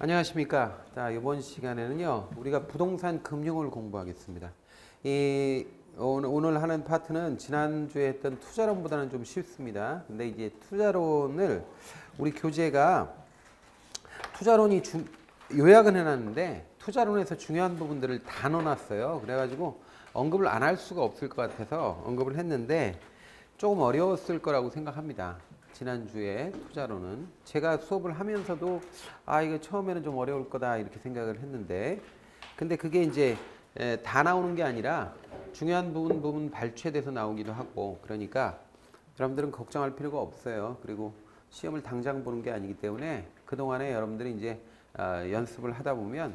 안녕하십니까. 자, 이번 시간에는요, 우리가 부동산 금융을 공부하겠습니다. 오늘 하는 파트는 지난주에 했던 투자론보다는 좀 쉽습니다. 근데 이제 투자론을 우리 교재가 투자론이 요약은 해놨는데 투자론에서 중요한 부분들을 다 넣어놨어요. 그래가지고 언급을 안 할 수가 없을 것 같아서 언급을 했는데 조금 어려웠을 거라고 생각합니다. 지난주에 투자로는 제가 수업을 하면서도 이거 처음에는 좀 어려울 거다 이렇게 생각을 했는데 근데 그게 이제 다 나오는 게 아니라 중요한 부분 발췌돼서 나오기도 하고 그러니까 여러분들은 걱정할 필요가 없어요. 그리고 시험을 당장 보는 게 아니기 때문에 그동안에 여러분들이 이제 연습을 하다 보면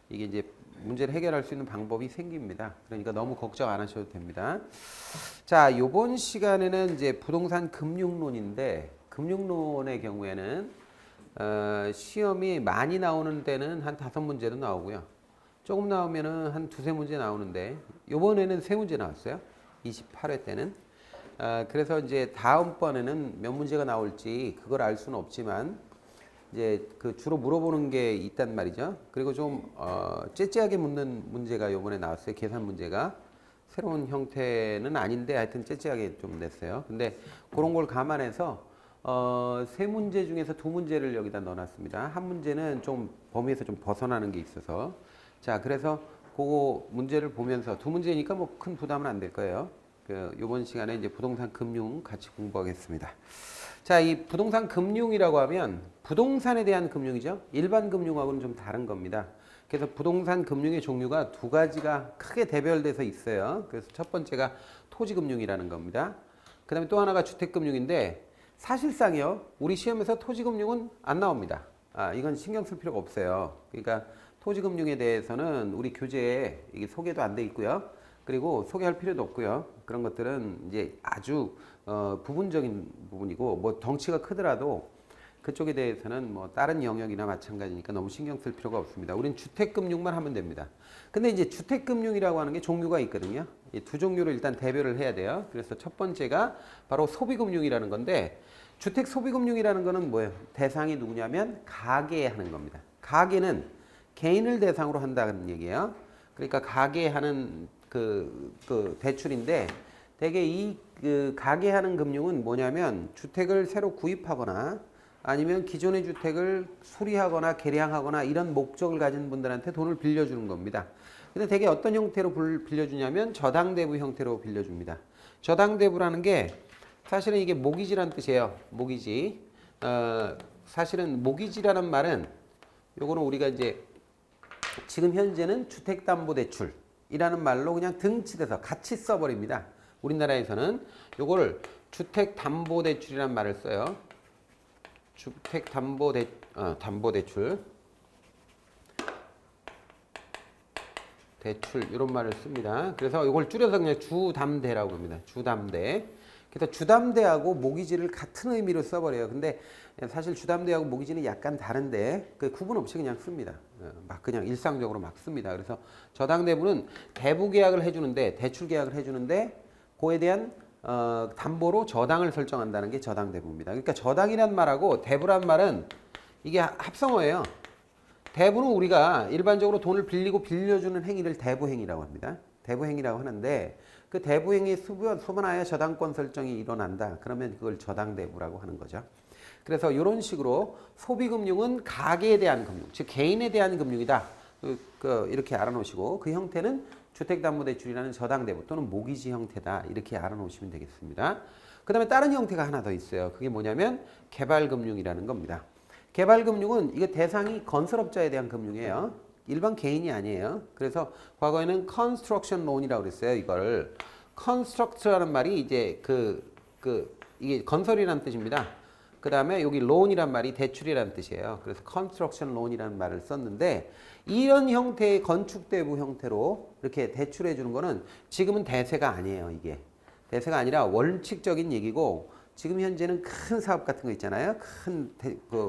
이게 이제 문제를 해결할 수 있는 방법이 생깁니다. 그러니까 너무 걱정 안 하셔도 됩니다. 자, 이번 시간에는 이제 부동산 금융론인데 금융론의 경우에는 시험이 많이 나오는 때는 한 5문제도 나오고요. 조금 나오면은 한 2-3문제 나오는데 이번에는 3문제 나왔어요. 28회 때는. 그래서 이제 다음번에는 몇 문제가 나올지 그걸 알 수는 없지만 이제 그 주로 물어보는 게 있단 말이죠. 그리고 좀 째째하게 묻는 문제가 이번에 나왔어요. 계산 문제가. 새로운 형태는 아닌데 하여튼 째째하게 좀 냈어요. 근데 그런 걸 감안해서 3문제 중에서 2문제를 여기다 넣어놨습니다. 한 문제는 좀 범위에서 좀 벗어나는 게 있어서 자 그래서 그거 문제를 보면서 2문제니까 뭐 큰 부담은 안 될 거예요. 이번 시간에 이제 부동산 금융 같이 공부하겠습니다. 자, 이 부동산 금융이라고 하면 부동산에 대한 금융이죠. 일반 금융하고는 좀 다른 겁니다. 그래서 부동산 금융의 종류가 2가지가 크게 대별돼서 있어요. 그래서 첫 번째가 토지금융이라는 겁니다. 그 다음에 또 하나가 주택금융인데 사실상요, 우리 시험에서 토지금융은 안 나옵니다. 이건 신경 쓸 필요가 없어요. 그러니까 토지금융에 대해서는 우리 교재에 이게 소개도 안 돼 있고요. 그리고 소개할 필요도 없고요. 그런 것들은 이제 아주 부분적인 부분이고 뭐 덩치가 크더라도 그쪽에 대해서는 뭐 다른 영역이나 마찬가지니까 너무 신경 쓸 필요가 없습니다. 우린 주택금융만 하면 됩니다. 근데 이제 주택금융이라고 하는 게 종류가 있거든요. 이 2종류를 일단 대별을 해야 돼요. 그래서 첫 번째가 바로 소비금융이라는 건데 주택 소비금융이라는 거는 뭐예요? 대상이 누구냐면 가계에 하는 겁니다. 가계는 개인을 대상으로 한다는 얘기예요. 그러니까 가계에 하는 그 대출인데 대개 그 가계 하는 금융은 뭐냐면 주택을 새로 구입하거나 아니면 기존의 주택을 수리하거나 개량하거나 이런 목적을 가진 분들한테 돈을 빌려주는 겁니다. 근데 대개 어떤 형태로 빌려주냐면 저당대부 형태로 빌려줍니다. 저당대부라는 게 사실은 이게 모기지라는 뜻이에요. 모기지. 사실은 모기지라는 말은 요거는 우리가 이제 지금 현재는 주택담보대출이라는 말로 그냥 등치돼서 같이 써버립니다. 우리나라에서는 요거를 주택담보대출이라는 말을 써요. 담보대출 대출 이런 말을 씁니다. 그래서 이걸 줄여서 그냥 주담대라고 합니다. 주담대. 그래서 주담대하고 모기지를 같은 의미로 써버려요. 근데 사실 주담대하고 모기지는 약간 다른데 그 구분 없이 그냥 씁니다. 막 그냥 일상적으로 막 씁니다. 그래서 저당대부는 대부 계약을 해주는데 대출 계약을 해주는데 그에 대한 담보로 저당을 설정한다는 게 저당대부입니다. 그러니까 저당이란 말하고 대부란 말은 이게 합성어예요. 대부는 우리가 일반적으로 돈을 빌리고 빌려주는 행위를 대부행위라고 합니다. 대부행위라고 하는데 그 대부행위 소변하여 저당권 설정이 일어난다. 그러면 그걸 저당대부라고 하는 거죠. 그래서 이런 식으로 소비금융은 가계에 대한 금융, 즉 개인에 대한 금융이다. 이렇게 알아놓으시고 그 형태는 주택담보대출이라는 저당대부 또는 모기지 형태다. 이렇게 알아놓으시면 되겠습니다. 그 다음에 다른 형태가 하나 더 있어요. 그게 뭐냐면 개발금융이라는 겁니다. 개발금융은 이거 대상이 건설업자에 대한 금융이에요. 일반 개인이 아니에요. 그래서 과거에는 construction loan이라고 그랬어요. 이걸 construct라는 말이 이제 이게 건설이라는 뜻입니다. 그 다음에 여기 loan이란 말이 대출이라는 뜻이에요. 그래서 construction loan이라는 말을 썼는데 이런 형태의 건축대부 형태로 이렇게 대출해 주는 거는 지금은 대세가 아니에요. 이게 대세가 아니라 원칙적인 얘기고 지금 현재는 큰 사업 같은 거 있잖아요. 큰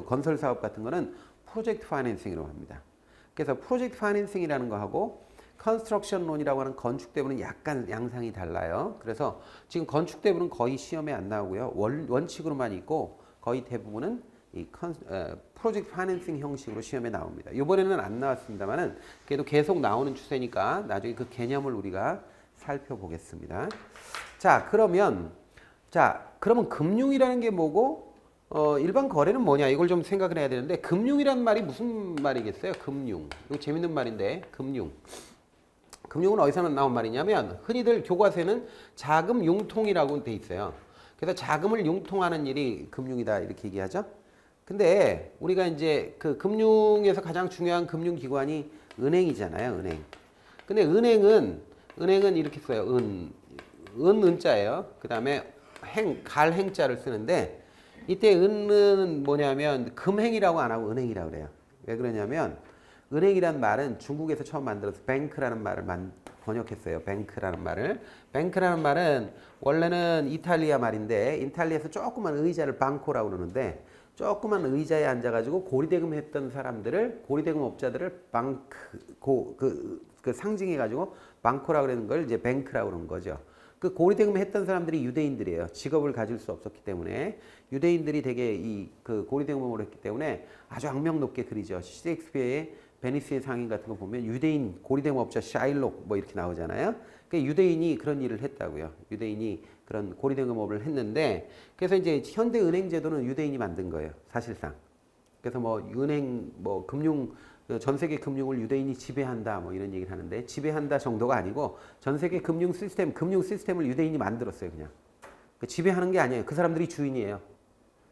건설 사업 같은 거는 프로젝트 파이낸싱이라고 합니다. 그래서 프로젝트 파이낸싱이라는 거하고 컨스트럭션 론이라고 하는 건축대부는 약간 양상이 달라요. 그래서 지금 건축대부는 거의 시험에 안 나오고요. 원칙으로만 있고 거의 대부분은 프로젝트 파이낸싱 형식으로 시험에 나옵니다. 이번에는 안 나왔습니다만은 그래도 계속 나오는 추세니까 나중에 그 개념을 우리가 살펴보겠습니다. 자, 그러면 금융이라는 게 뭐고 일반 거래는 뭐냐 이걸 좀 생각을 해야 되는데 금융이란 말이 무슨 말이겠어요? 금융. 이거 재밌는 말인데 금융. 금융은 어디서 나온 말이냐면 흔히들 교과서에는 자금 융통이라고 돼 있어요. 그래서 자금을 융통하는 일이 금융이다 이렇게 얘기하죠. 근데 우리가 이제 그 금융에서 가장 중요한 금융기관이 은행이잖아요. 은행. 근데 은행은 이렇게 써요. 은자예요. 그 다음에 갈행자를 쓰는데 이때 은은 뭐냐면 금행이라고 안 하고 은행이라고 그래요. 왜 그러냐면 은행이란 말은 중국에서 처음 만들어서 뱅크라는 말을 번역했어요. 뱅크라는 말을. 뱅크라는 말은 원래는 이탈리아 말인데 이탈리아에서 조그만 의자를 방코라고 그러는데 조그만 의자에 앉아가지고 고리대금 했던 사람들을 고리대금 업자들을 그 상징해가지고 방코라고 그러는 걸 이제 뱅크라고 그러는 거죠. 그 고리대금 했던 사람들이 유대인들이에요. 직업을 가질 수 없었기 때문에 유대인들이 되게 그 고리대금을 했기 때문에 아주 악명 높게 그리죠. 셰익스피어의 베니스의 상인 같은 거 보면 유대인 고리대금업자 샤일록 뭐 이렇게 나오잖아요. 그 유대인이 그런 일을 했다고요. 유대인이 그런 고리대금업을 했는데 그래서 이제 현대 은행 제도는 유대인이 만든 거예요. 사실상. 그래서 뭐 은행 뭐 금융 전 세계 금융을 유대인이 지배한다 뭐 이런 얘기를 하는데 지배한다 정도가 아니고 전 세계 금융 시스템을 유대인이 만들었어요. 그냥. 지배하는 게 아니에요. 그 사람들이 주인이에요.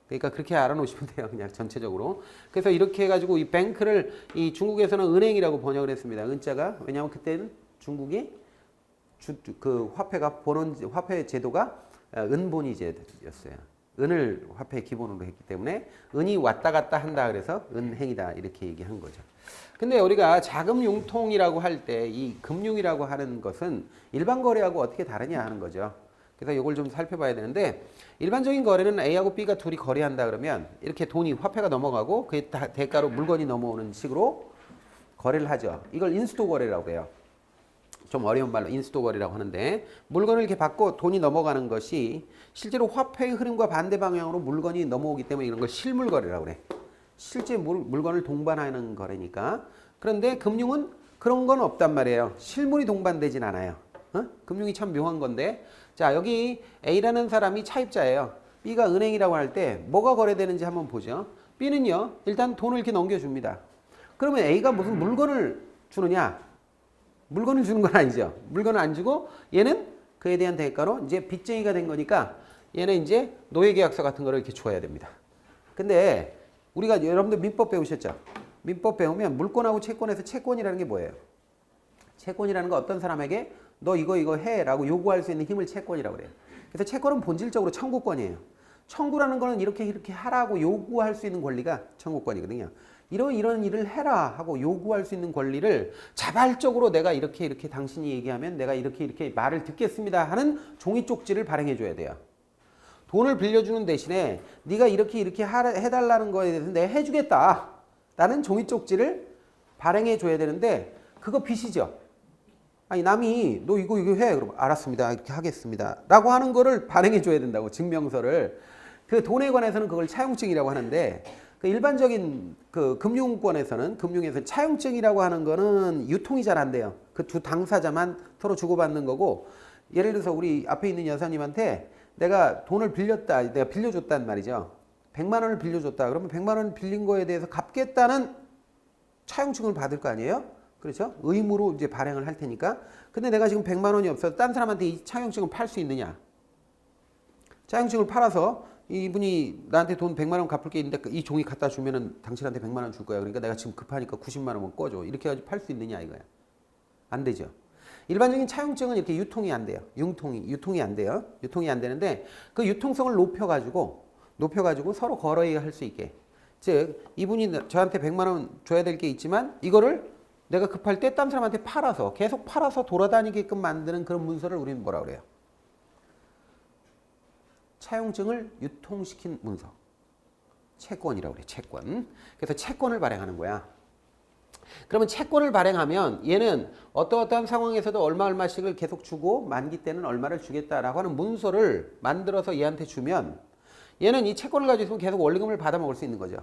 그러니까 그렇게 알아놓으시면 돼요. 그냥 전체적으로. 그래서 이렇게 해가지고 이 뱅크를 이 중국에서는 은행이라고 번역을 했습니다. 은자가. 왜냐하면 그때는 중국이 그 화폐 제도가 은본위 제도였어요. 은을 화폐 기본으로 했기 때문에 은이 왔다 갔다 한다 그래서 은행이다 이렇게 얘기한 거죠. 근데 우리가 자금 융통이라고 할 때 이 금융이라고 하는 것은 일반 거래하고 어떻게 다르냐 하는 거죠. 그래서 이걸 좀 살펴봐야 되는데 일반적인 거래는 A하고 B가 둘이 거래한다 그러면 이렇게 돈이 화폐가 넘어가고 그에 대가로 물건이 넘어오는 식으로 거래를 하죠. 이걸 인수도 거래라고 해요. 좀 어려운 말로 인수도 거래라고 하는데 물건을 이렇게 받고 돈이 넘어가는 것이 실제로 화폐의 흐름과 반대 방향으로 물건이 넘어오기 때문에 이런 걸 실물 거래라고 그래. 실제 물건을 동반하는 거래니까. 그런데 금융은 그런 건 없단 말이에요. 실물이 동반되진 않아요. 금융이 참 묘한 건데 자 여기 A라는 사람이 차입자예요. B가 은행이라고 할 때 뭐가 거래되는지 한번 보죠. B는요 일단 돈을 이렇게 넘겨줍니다. 그러면 A가 무슨 물건을 주느냐? 물건을 주는 건 아니죠. 물건을 안 주고 얘는 그에 대한 대가로 이제 빚쟁이가 된 거니까 얘는 이제 노예계약서 같은 거를 이렇게 줘야 됩니다. 근데 우리가 여러분들 민법 배우셨죠? 민법 배우면 물권하고 채권에서 채권이라는 게 뭐예요? 채권이라는 건 어떤 사람에게 너 이거 해라고 요구할 수 있는 힘을 채권이라고 그래요. 그래서 채권은 본질적으로 청구권이에요. 청구라는 거는 이렇게 하라고 요구할 수 있는 권리가 청구권이거든요. 이런 일을 해라 하고 요구할 수 있는 권리를 자발적으로 내가 이렇게 당신이 얘기하면 내가 이렇게 말을 듣겠습니다 하는 종이 쪽지를 발행해 줘야 돼요. 돈을 빌려주는 대신에 네가 이렇게 해달라는 거에 대해서 내가 해주겠다 라는 종이 쪽지를 발행해 줘야 되는데 그거 빚이죠. 아니 남이 너 이거 해 그럼 알았습니다 이렇게 하겠습니다 라고 하는 거를 발행해 줘야 된다고 증명서를. 그 돈에 관해서는 그걸 차용증이라고 하는데 그 일반적인 그 금융에서 차용증이라고 하는 거는 유통이 잘 안 돼요. 그 두 당사자만 서로 주고받는 거고 예를 들어서 우리 앞에 있는 여사님한테 내가 돈을 내가 빌려줬단 말이죠. 100만 원을 빌려줬다. 그러면 100만 원을 빌린 거에 대해서 갚겠다는 차용증을 받을 거 아니에요? 그렇죠? 의무로 이제 발행을 할 테니까. 근데 내가 지금 100만 원이 없어서 딴 사람한테 이 차용증을 팔 수 있느냐? 차용증을 팔아서 이분이 나한테 돈 100만 원 갚을 게 있는데 이 종이 갖다 주면은 당신한테 100만 원 줄 거야. 그러니까 내가 지금 급하니까 90만 원만 꺼줘. 이렇게 해가지고 팔 수 있느냐 이거야. 안 되죠. 일반적인 차용증은 이렇게 유통이 안 돼요. 유통이 안 돼요. 유통이 안 되는데 그 유통성을 높여가지고 서로 거래할 수 있게. 즉 이분이 저한테 100만 원 줘야 될 게 있지만 이거를 내가 급할 때 딴 사람한테 계속 팔아서 돌아다니게끔 만드는 그런 문서를 우리는 뭐라 그래요? 차용증을 유통시킨 문서. 채권이라고 그래. 채권. 그래서 채권을 발행하는 거야. 그러면 채권을 발행하면 얘는 어떠한 상황에서도 얼마씩을 계속 주고 만기 때는 얼마를 주겠다라고 하는 문서를 만들어서 얘한테 주면 얘는 이 채권을 가지고 있으면 계속 원리금을 받아 먹을 수 있는 거죠.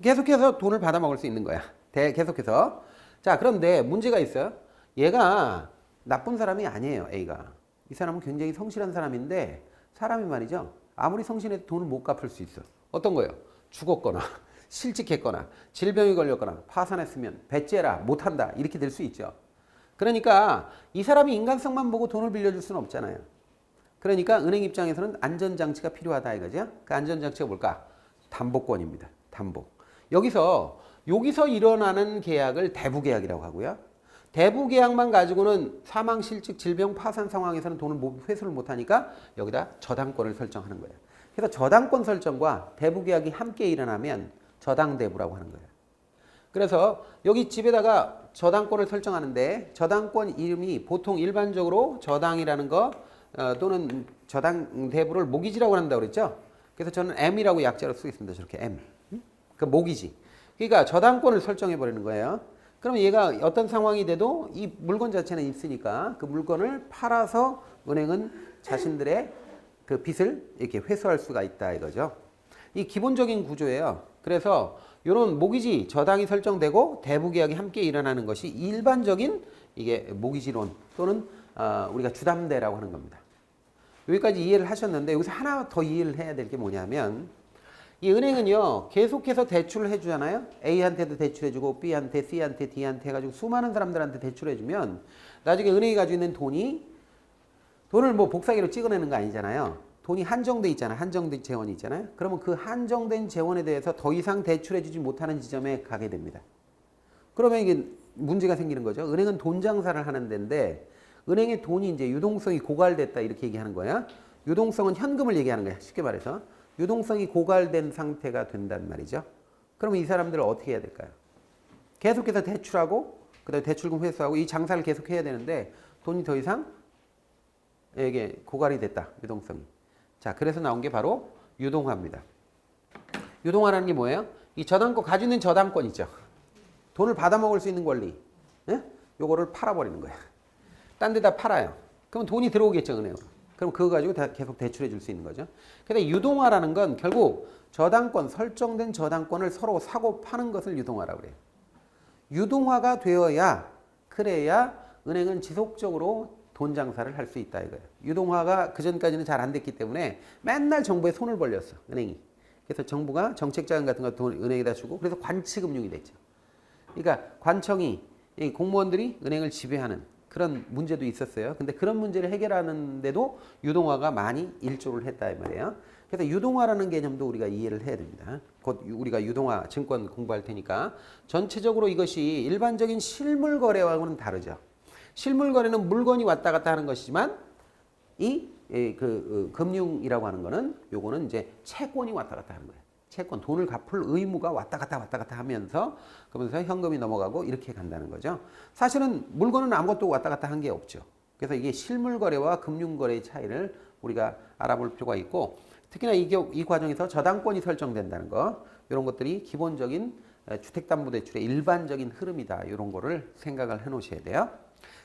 계속해서 돈을 받아 먹을 수 있는 거야. 계속해서. 자, 그런데 문제가 있어요. 얘가 나쁜 사람이 아니에요, A가. 이 사람은 굉장히 성실한 사람인데 사람이 말이죠. 아무리 성실해도 돈을 못 갚을 수 있어. 어떤 거예요? 죽었거나 실직했거나 질병이 걸렸거나 파산했으면 배째라 못한다 이렇게 될 수 있죠. 그러니까 이 사람이 인간성만 보고 돈을 빌려줄 수는 없잖아요. 그러니까 은행 입장에서는 안전장치가 필요하다 이거죠. 그 안전장치가 뭘까? 담보권입니다. 담보. 여기서 일어나는 계약을 대부계약이라고 하고요. 대부계약만 가지고는 사망, 실직, 질병, 파산 상황에서는 돈을 회수를 못하니까 여기다 저당권을 설정하는 거예요. 그래서 저당권 설정과 대부계약이 함께 일어나면 저당대부라고 하는 거예요. 그래서 여기 집에다가 저당권을 설정하는데 저당권 이름이 보통 일반적으로 저당이라는 거 또는 저당대부를 모기지라고 한다고 그랬죠. 그래서 저는 M이라고 약자로 쓰겠습니다. 저렇게 M. 그 모기지. 그러니까 저당권을 설정해 버리는 거예요. 그럼 얘가 어떤 상황이 돼도 이 물건 자체는 있으니까 그 물건을 팔아서 은행은 자신들의 그 빚을 이렇게 회수할 수가 있다 이거죠. 이 기본적인 구조예요. 그래서 이런 모기지 저당이 설정되고 대부계약이 함께 일어나는 것이 일반적인 이게 모기지론 또는 우리가 주담대라고 하는 겁니다. 여기까지 이해를 하셨는데 여기서 하나 더 이해를 해야 될 게 뭐냐면 이 은행은요 계속해서 대출을 해주잖아요. A한테도 대출해주고 B한테, C한테, D한테 해가지고 수많은 사람들한테 대출해주면 나중에 은행이 가지고 있는 돈을 뭐 복사기로 찍어내는 거 아니잖아요. 돈이 한정돼 있잖아요. 한정된 재원이 있잖아요. 그러면 그 한정된 재원에 대해서 더 이상 대출해주지 못하는 지점에 가게 됩니다. 그러면 이게 문제가 생기는 거죠. 은행은 돈 장사를 하는 데인데 은행의 돈이 이제 유동성이 고갈됐다 이렇게 얘기하는 거야. 유동성은 현금을 얘기하는 거야. 쉽게 말해서. 유동성이 고갈된 상태가 된단 말이죠. 그러면 이 사람들은 어떻게 해야 될까요? 계속해서 대출하고 그다음에 대출금 회수하고 이 장사를 계속 해야 되는데 돈이 더 이상 이게 고갈이 됐다. 유동성이. 자, 그래서 나온 게 바로 유동화입니다. 유동화라는 게 뭐예요? 이 저당권 가지고 있는 저당권 있죠. 돈을 받아 먹을 수 있는 권리. 예? 요거를 팔아버리는 거야. 딴 데다 팔아요. 그럼 돈이 들어오겠죠, 은행으로. 그럼 그거 가지고 계속 대출해 줄 수 있는 거죠. 근데 유동화라는 건 결국 저당권, 설정된 저당권을 서로 사고 파는 것을 유동화라고 그래요. 유동화가 되어야 그래야 은행은 지속적으로 돈 장사를 할 수 있다 이거예요. 유동화가 그전까지는 잘 안 됐기 때문에 맨날 정부에 손을 벌렸어, 은행이. 그래서 정부가 정책자금 같은 거 돈 은행에다 주고 그래서 관치금융이 됐죠. 그러니까 관청이 공무원들이 은행을 지배하는 그런 문제도 있었어요. 근데 그런 문제를 해결하는데도 유동화가 많이 일조를 했다 이 말이에요. 그래서 유동화라는 개념도 우리가 이해를 해야 됩니다. 곧 우리가 유동화 증권 공부할 테니까 전체적으로 이것이 일반적인 실물 거래와는 다르죠. 실물 거래는 물건이 왔다 갔다 하는 것이지만 금융이라고 하는 거는 요거는 이제 채권이 왔다 갔다 하는 거예요. 채권, 돈을 갚을 의무가 왔다 갔다 하면서 그러면서 현금이 넘어가고 이렇게 간다는 거죠. 사실은 물건은 아무것도 왔다 갔다 한 게 없죠. 그래서 이게 실물 거래와 금융 거래의 차이를 우리가 알아볼 필요가 있고 특히나 이 과정에서 저당권이 설정된다는 거 이런 것들이 기본적인 주택담보대출의 일반적인 흐름이다. 이런 거를 생각을 해 놓으셔야 돼요.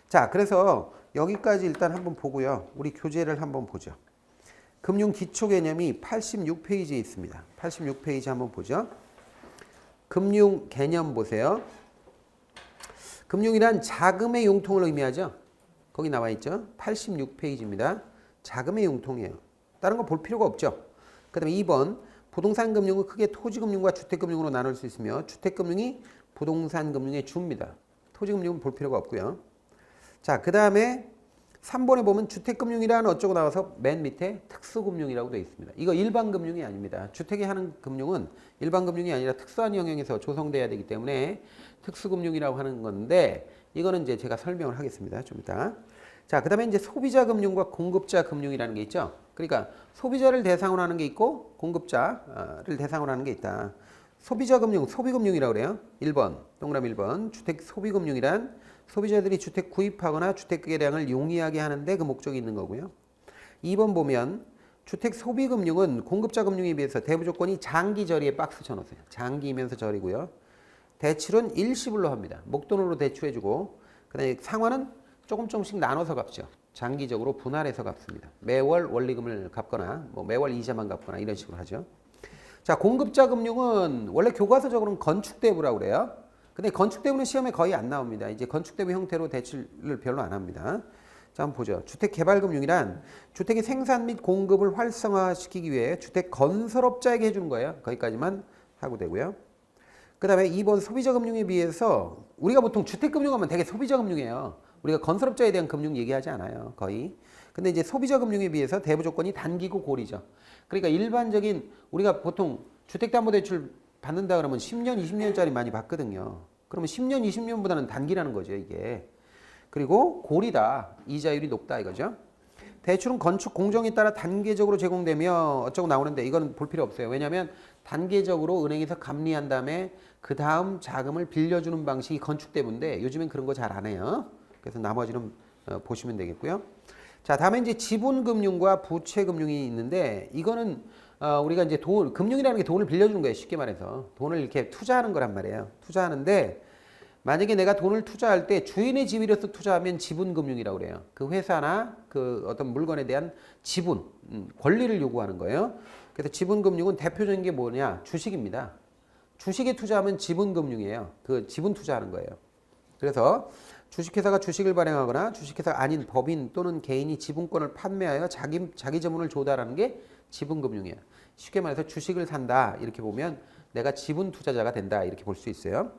자, 그래서 여기까지 일단 한번 보고요. 우리 교재를 한번 보죠. 금융 기초 개념이 86페이지에 있습니다. 86페이지 한번 보죠. 금융 개념 보세요. 금융이란 자금의 융통을 의미하죠. 거기 나와 있죠. 86페이지입니다. 자금의 융통이에요. 다른 거 볼 필요가 없죠. 그 다음에 2번 부동산 금융은 크게 토지금융과 주택금융으로 나눌 수 있으며 주택금융이 부동산 금융의 주입니다. 토지금융은 볼 필요가 없고요. 자, 그 다음에 3번에 보면 주택금융이라는 어쩌고 나와서 맨 밑에 특수금융이라고 되어 있습니다. 이거 일반금융이 아닙니다. 주택에 하는 금융은 일반금융이 아니라 특수한 영역에서 조성돼야 되기 때문에 특수금융이라고 하는 건데 이거는 이제 제가 설명을 하겠습니다. 좀 이따. 자, 그 다음에 이제 소비자금융과 공급자금융이라는 게 있죠. 그러니까 소비자를 대상으로 하는 게 있고 공급자를 대상으로 하는 게 있다. 소비자금융, 소비금융이라고 그래요. 1번, 동그라미 1번. 주택 소비금융이란 소비자들이 주택 구입하거나 주택 거래량을 용이하게 하는데 그 목적이 있는 거고요. 2번 보면 주택 소비금융은 공급자금융에 비해서 대부 조건이 장기 저리에 박스 쳐놓으세요. 장기이면서 저리고요. 대출은 일시불로 합니다. 목돈으로 대출해주고 그다음에 상환은 조금씩 나눠서 갚죠. 장기적으로 분할해서 갚습니다. 매월 원리금을 갚거나 뭐 매월 이자만 갚거나 이런 식으로 하죠. 자, 공급자 금융은 원래 교과서적으로는 건축대부라고 그래요. 근데 건축대부는 시험에 거의 안 나옵니다. 이제 건축대부 형태로 대출을 별로 안 합니다. 자, 한번 보죠. 주택개발금융이란 주택의 생산 및 공급을 활성화시키기 위해 주택 건설업자에게 해주는 거예요. 거기까지만 하고 되고요. 그 다음에 2번 소비자금융에 비해서 우리가 보통 주택금융하면 되게 소비자금융이에요. 우리가 건설업자에 대한 금융 얘기하지 않아요. 거의. 근데 이제 소비자금융에 비해서 대부 조건이 단기고 고리죠. 그러니까 일반적인 우리가 보통 주택담보대출 받는다 그러면 10년, 20년짜리 많이 받거든요. 그러면 10년, 20년보다는 단기라는 거죠, 이게. 그리고 고리다. 이자율이 높다 이거죠. 대출은 건축 공정에 따라 단계적으로 제공되며 어쩌고 나오는데 이건 볼 필요 없어요. 왜냐하면 단계적으로 은행에서 감리한 다음에 그 다음 자금을 빌려주는 방식이 건축대부인데 요즘엔 그런 거 잘 안 해요. 그래서 나머지는 보시면 되겠고요. 자, 다음에 이제 지분금융과 부채금융이 있는데 이거는 우리가 이제 금융이라는 게 돈을 빌려주는 거예요. 쉽게 말해서 돈을 이렇게 투자하는 거란 말이에요. 투자하는데 만약에 내가 돈을 투자할 때 주인의 지위로서 투자하면 지분금융이라고 그래요. 그 회사나 그 어떤 물건에 대한 지분, 권리를 요구하는 거예요. 그래서 지분금융은 대표적인 게 뭐냐? 주식입니다. 주식에 투자하면 지분금융이에요. 그 지분 투자하는 거예요. 그래서 주식회사가 주식을 발행하거나 주식회사가 아닌 법인 또는 개인이 지분권을 판매하여 자기 재물을 조달하는 게 지분금융이에요. 쉽게 말해서 주식을 산다 이렇게 보면 내가 지분 투자자가 된다 이렇게 볼 수 있어요.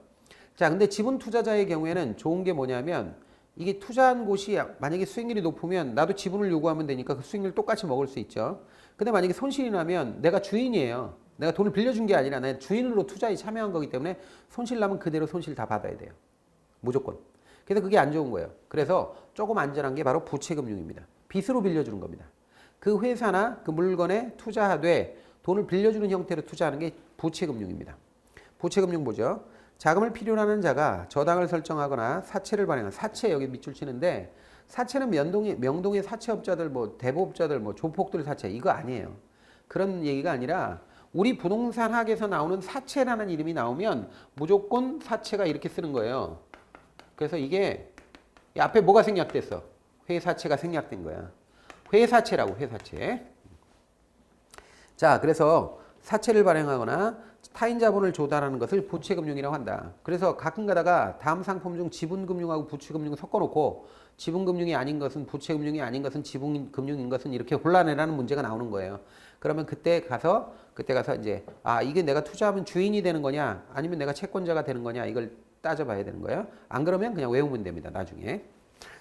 자, 근데 지분 투자자의 경우에는 좋은 게 뭐냐면 이게 투자한 곳이 만약에 수익률이 높으면 나도 지분을 요구하면 되니까 그 수익률 똑같이 먹을 수 있죠. 근데 만약에 손실이 나면 내가 주인이에요. 내가 돈을 빌려준 게 아니라 내 주인으로 투자에 참여한 거기 때문에 손실 나면 그대로 손실 다 받아야 돼요. 무조건. 그래서 그게 안 좋은 거예요. 그래서 조금 안전한 게 바로 부채금융입니다. 빚으로 빌려주는 겁니다. 그 회사나 그 물건에 투자하되 돈을 빌려주는 형태로 투자하는 게 부채금융입니다. 부채금융 보죠. 자금을 필요로 하는 자가 저당을 설정하거나 사채를 발행한 사채 여기 밑줄 치는데 사채는 명동의 사채업자들 뭐 대부업자들 뭐 조폭들 사채 이거 아니에요. 그런 얘기가 아니라 우리 부동산학에서 나오는 사채라는 이름이 나오면 무조건 사채가 이렇게 쓰는 거예요. 그래서 이게 앞에 뭐가 생략됐어? 회사채가 생략된 거야. 회사채라고 회사채. 자, 그래서 사채를 발행하거나 타인 자본을 조달하는 것을 부채금융이라고 한다. 그래서 가끔 가다가 다음 상품 중 지분금융하고 부채금융을 섞어놓고 지분금융이 아닌 것은 부채금융이 아닌 것은 지분금융인 것은 이렇게 골라내라는 문제가 나오는 거예요. 그러면 그때 가서 이제 이게 내가 투자하면 주인이 되는 거냐 아니면 내가 채권자가 되는 거냐 이걸 따져봐야 되는 거예요. 안 그러면 그냥 외우면 됩니다. 나중에.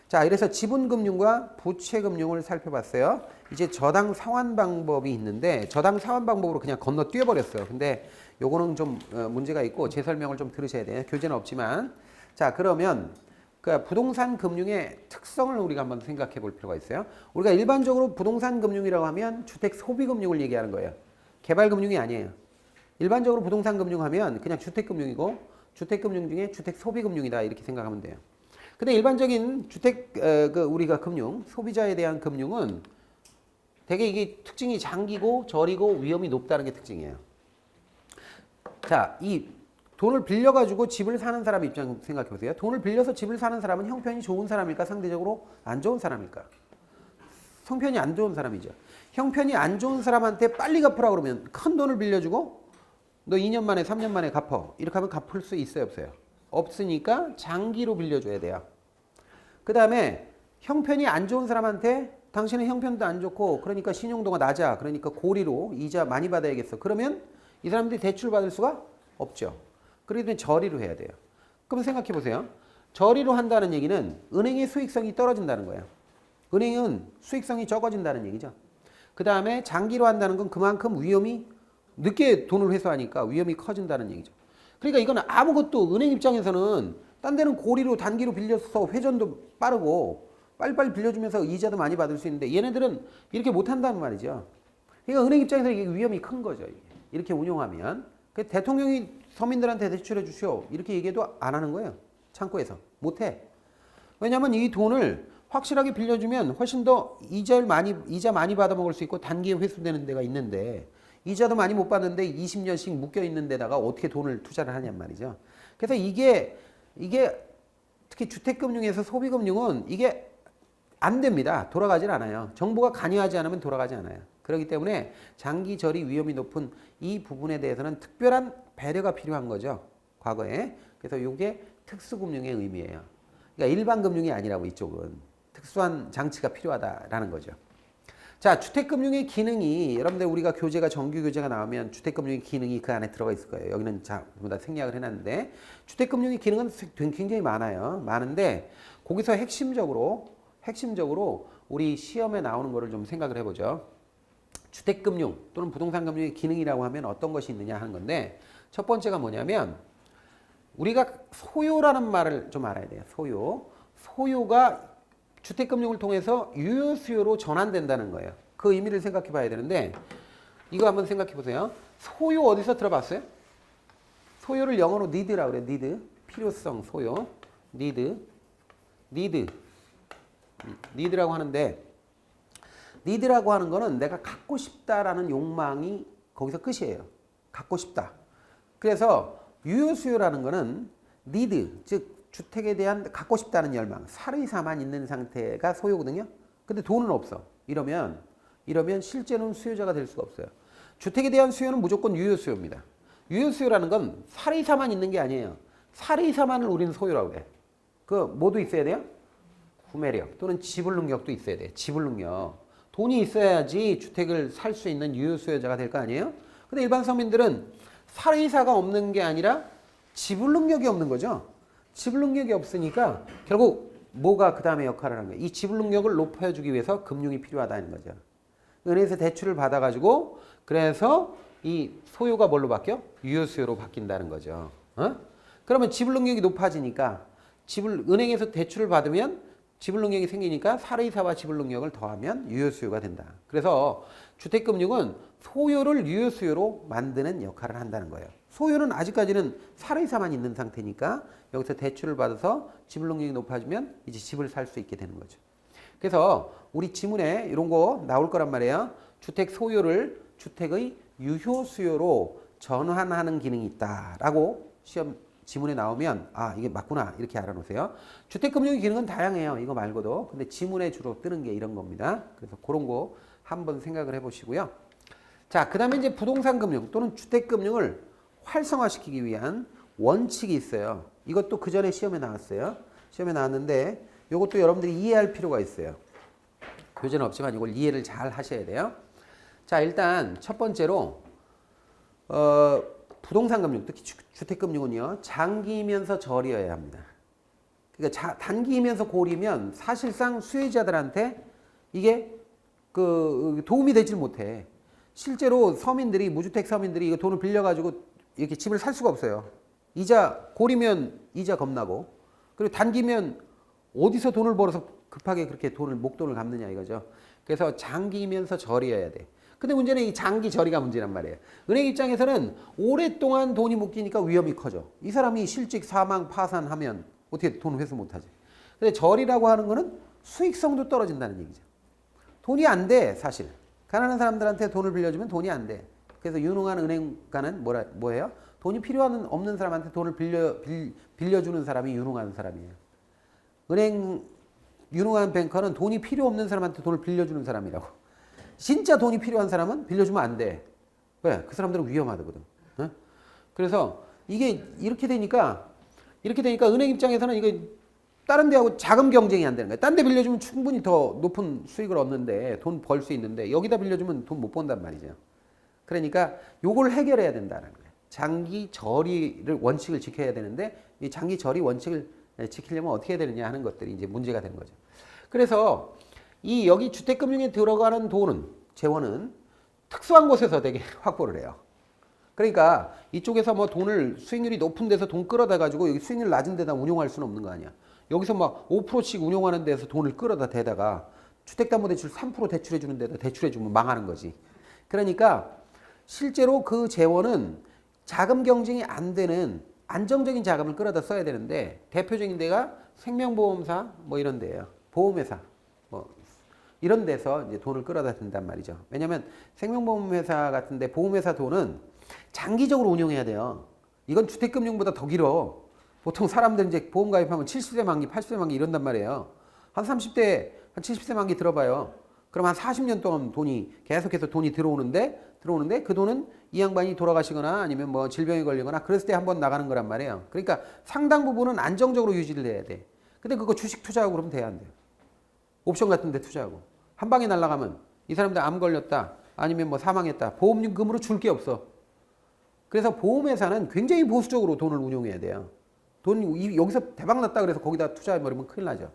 자, 이래서 지분금융과 부채금융을 살펴봤어요. 이제 저당 상환 방법이 있는데 저당 상환 방법으로 그냥 건너뛰어 버렸어요. 근데 요거는 좀 문제가 있고 제 설명을 좀 들으셔야 돼요. 교재는 없지만. 자, 그러면 그 부동산 금융의 특성을 우리가 한번 생각해 볼 필요가 있어요. 우리가 일반적으로 부동산 금융이라고 하면 주택 소비 금융을 얘기하는 거예요. 개발 금융이 아니에요. 일반적으로 부동산 금융 하면 그냥 주택 금융이고 주택 금융 중에 주택 소비 금융이다 이렇게 생각하면 돼요. 근데 일반적인 주택 우리가 금융, 소비자에 대한 금융은 되게 이게 특징이 장기고 저리고 위험이 높다는 게 특징이에요. 자, 이 돈을 빌려가지고 집을 사는 사람 입장 생각해 보세요. 돈을 빌려서 집을 사는 사람은 형편이 좋은 사람일까? 상대적으로 안 좋은 사람일까? 형편이 안 좋은 사람이죠. 형편이 안 좋은 사람한테 빨리 갚으라고 그러면 큰 돈을 빌려주고 너 2년 만에 3년 만에 갚어. 이렇게 하면 갚을 수 있어요? 없어요? 없으니까 장기로 빌려줘야 돼요. 그 다음에 형편이 안 좋은 사람한테 당신은 형편도 안 좋고 그러니까 신용도가 낮아. 그러니까 고리로 이자 많이 받아야겠어. 그러면 이 사람들이 대출 받을 수가 없죠. 그러기 때문에 저리로 해야 돼요. 그럼 생각해 보세요. 저리로 한다는 얘기는 은행의 수익성이 떨어진다는 거예요. 은행은 수익성이 적어진다는 얘기죠. 그 다음에 장기로 한다는 건 그만큼 위험이 늦게 돈을 회수하니까 위험이 커진다는 얘기죠. 그러니까 이건 아무것도 은행 입장에서는 딴 데는 고리로 단기로 빌려서 회전도 빠르고 빨리빨리 빌려주면서 이자도 많이 받을 수 있는데 얘네들은 이렇게 못한다는 말이죠. 그러니까 은행 입장에서 이게 위험이 큰 거죠. 이렇게 운용하면. 대통령이 서민들한테 대출해 주시오 이렇게 얘기해도 안 하는 거예요. 창구에서. 못해. 왜냐하면 이 돈을 확실하게 빌려주면 훨씬 더 이자 많이 받아먹을 수 있고 단기에 회수되는 데가 있는데 이자도 많이 못 받는데 20년씩 묶여 있는 데다가 어떻게 돈을 투자를 하냔 말이죠. 그래서 이게 특히 주택금융에서 소비금융은 이게 안 됩니다. 돌아가질 않아요. 정부가 관여하지 않으면 돌아가지 않아요. 그렇기 때문에 장기 저리 위험이 높은 이 부분에 대해서는 특별한 배려가 필요한 거죠. 과거에. 그래서 이게 특수금융의 의미예요. 그러니까 일반 금융이 아니라고 이쪽은. 특수한 장치가 필요하다라는 거죠. 자, 주택금융의 기능이 여러분들 우리가 교재가 정규 교재가 나오면 주택금융의 기능이 그 안에 들어가 있을 거예요. 여기는 전부 다 생략을 해놨는데 주택금융의 기능은 굉장히 많아요. 많은데 거기서 핵심적으로 우리 시험에 나오는 거를 좀 생각을 해보죠. 주택금융 또는 부동산금융의 기능이라고 하면 어떤 것이 있느냐 하는 건데 첫 번째가 뭐냐면 우리가 소요라는 말을 좀 알아야 돼요. 소요가 주택금융을 통해서 유효수요로 전환된다는 거예요. 그 의미를 생각해 봐야 되는데 이거 한번 생각해 보세요. 소요 어디서 들어봤어요? 소요를 영어로 need라고 그래요. need. 필요성, 소요. need라고 하는데 need라고 하는 거는 내가 갖고 싶다라는 욕망이 거기서 끝이에요. 갖고 싶다. 그래서 유효수요라는 거는 need, 즉 주택에 대한 갖고 싶다는 열망, 사르이사만 있는 상태가 소요거든요. 근데 돈은 없어. 이러면 실제로는 수요자가 될 수가 없어요. 주택에 대한 수요는 무조건 유효수요입니다. 유효수요라는 건 사르이사만 있는 게 아니에요. 사르이사만을 우리는 소요라고 해. 그 뭐도 있어야 돼요? 구매력 또는 지불 능력도 있어야 돼. 지불 능력. 돈이 있어야지 주택을 살 수 있는 유효수요자가 될 거 아니에요? 근데 일반 서민들은 사르이사가 없는 게 아니라 지불 능력이 없는 거죠. 지불 능력이 없으니까 결국 뭐가 그 다음에 역할을 하는 거예요. 이 지불 능력을 높여주기 위해서 금융이 필요하다는 거죠. 은행에서 대출을 받아가지고 그래서 이 소요가 뭘로 바뀌어? 유효수요로 바뀐다는 거죠. 그러면 지불 능력이 높아지니까 은행에서 대출을 받으면 지불 능력이 생기니까 사르이사와 지불 능력을 더하면 유효수요가 된다. 그래서 주택금융은 소요를 유효수요로 만드는 역할을 한다는 거예요. 소요는 아직까지는 사르이사만 있는 상태니까 여기서 대출을 받아서 지불 능력이 높아지면 이제 집을 살 수 있게 되는 거죠. 그래서 우리 지문에 이런 거 나올 거란 말이에요. 주택 소요를 주택의 유효 수요로 전환하는 기능이 있다라고 시험 지문에 나오면 아 이게 맞구나 이렇게 알아놓으세요. 주택금융의 기능은 다양해요. 이거 말고도. 근데 지문에 주로 뜨는 게 이런 겁니다. 그래서 그런 거 한번 생각을 해보시고요. 자, 그 다음에 이제 부동산금융 또는 주택금융을 활성화시키기 위한 원칙이 있어요. 이것도 그 전에 시험에 나왔어요. 시험에 나왔는데 이것도 여러분들이 이해할 필요가 있어요. 교재는 없지만 이걸 이해를 잘 하셔야 돼요. 자, 일단 첫 번째로 부동산금융, 특히 주택금융은요. 장기이면서 저리여야 합니다. 그러니까 단기이면서 고리면 사실상 수혜자들한테 이게 그 도움이 되질 못해. 실제로 무주택 서민들이 이거 돈을 빌려가지고 이렇게 집을 살 수가 없어요. 고리면 이자 겁나고, 그리고 단기면 어디서 돈을 벌어서 급하게 그렇게 목돈을 갚느냐 이거죠. 그래서 장기이면서 저리여야 돼. 근데 문제는 이 장기 저리가 문제란 말이에요. 은행 입장에서는 오랫동안 돈이 묶이니까 위험이 커져. 이 사람이 실직, 사망, 파산하면 어떻게 돈 회수 못하지. 근데 저리라고 하는 거는 수익성도 떨어진다는 얘기죠. 돈이 안 돼, 사실. 가난한 사람들한테 돈을 빌려주면 돈이 안 돼. 그래서 유능한 은행가는 뭐예요? 돈이 없는 사람한테 돈을 빌려주는 사람이 유능한 사람이에요. 유능한 뱅커는 돈이 필요 없는 사람한테 돈을 빌려주는 사람이라고. 진짜 돈이 필요한 사람은 빌려주면 안 돼. 왜? 그 사람들은 위험하거든. 그래서 이게 이렇게 되니까 은행 입장에서는 이게 다른 데하고 자금 경쟁이 안 되는 거예요. 딴 데 빌려주면 충분히 더 높은 수익을 얻는데 돈 벌 수 있는데 여기다 빌려주면 돈 못 번단 말이죠. 그러니까 요걸 해결해야 된다는 거예요. 장기 저리를 원칙을 지켜야 되는데 이 장기 저리 원칙을 지키려면 어떻게 해야 되느냐 하는 것들이 이제 문제가 되는 거죠. 그래서 여기 주택금융에 들어가는 재원은 특수한 곳에서 되게 확보를 해요. 그러니까 이쪽에서 뭐 수익률이 높은 데서 돈 끌어다 가지고 여기 수익률 낮은 데다 운용할 수는 없는 거 아니야. 여기서 막 5%씩 운용하는 데서 돈을 끌어다 대다가 주택담보대출 3% 대출해 주는 데다 대출해 주면 망하는 거지. 그러니까 실제로 그 재원은 자금 경쟁이 안 되는 안정적인 자금을 끌어다 써야 되는데 대표적인 데가 생명보험사 뭐 이런 데예요. 보험회사 뭐 이런 데서 이제 돈을 끌어다 댄단 말이죠. 왜냐하면 생명보험회사 같은데 보험회사 돈은 장기적으로 운용해야 돼요. 이건 주택금융보다 더 길어. 보통 사람들 이제 보험 가입하면 70세 만기, 80세 만기 이런단 말이에요. 한 30대, 한 70세 만기 들어봐요. 그럼 한 40년 동안 계속해서 돈이 들어오는데 그 돈은 이 양반이 돌아가시거나 아니면 뭐 질병에 걸리거나 그랬을 때 한번 나가는 거란 말이에요. 그러니까 상당 부분은 안정적으로 유지를 해야 돼. 근데 그거 주식 투자하고 그러면 돼야 안 돼요. 옵션 같은 데 투자하고. 한 방에 날아가면 이 사람들 암 걸렸다. 아니면 뭐 사망했다. 보험금으로 줄 게 없어. 그래서 보험회사는 굉장히 보수적으로 돈을 운용해야 돼요. 여기서 대박 났다 그래서 거기다 투자해버리면 큰일 나죠.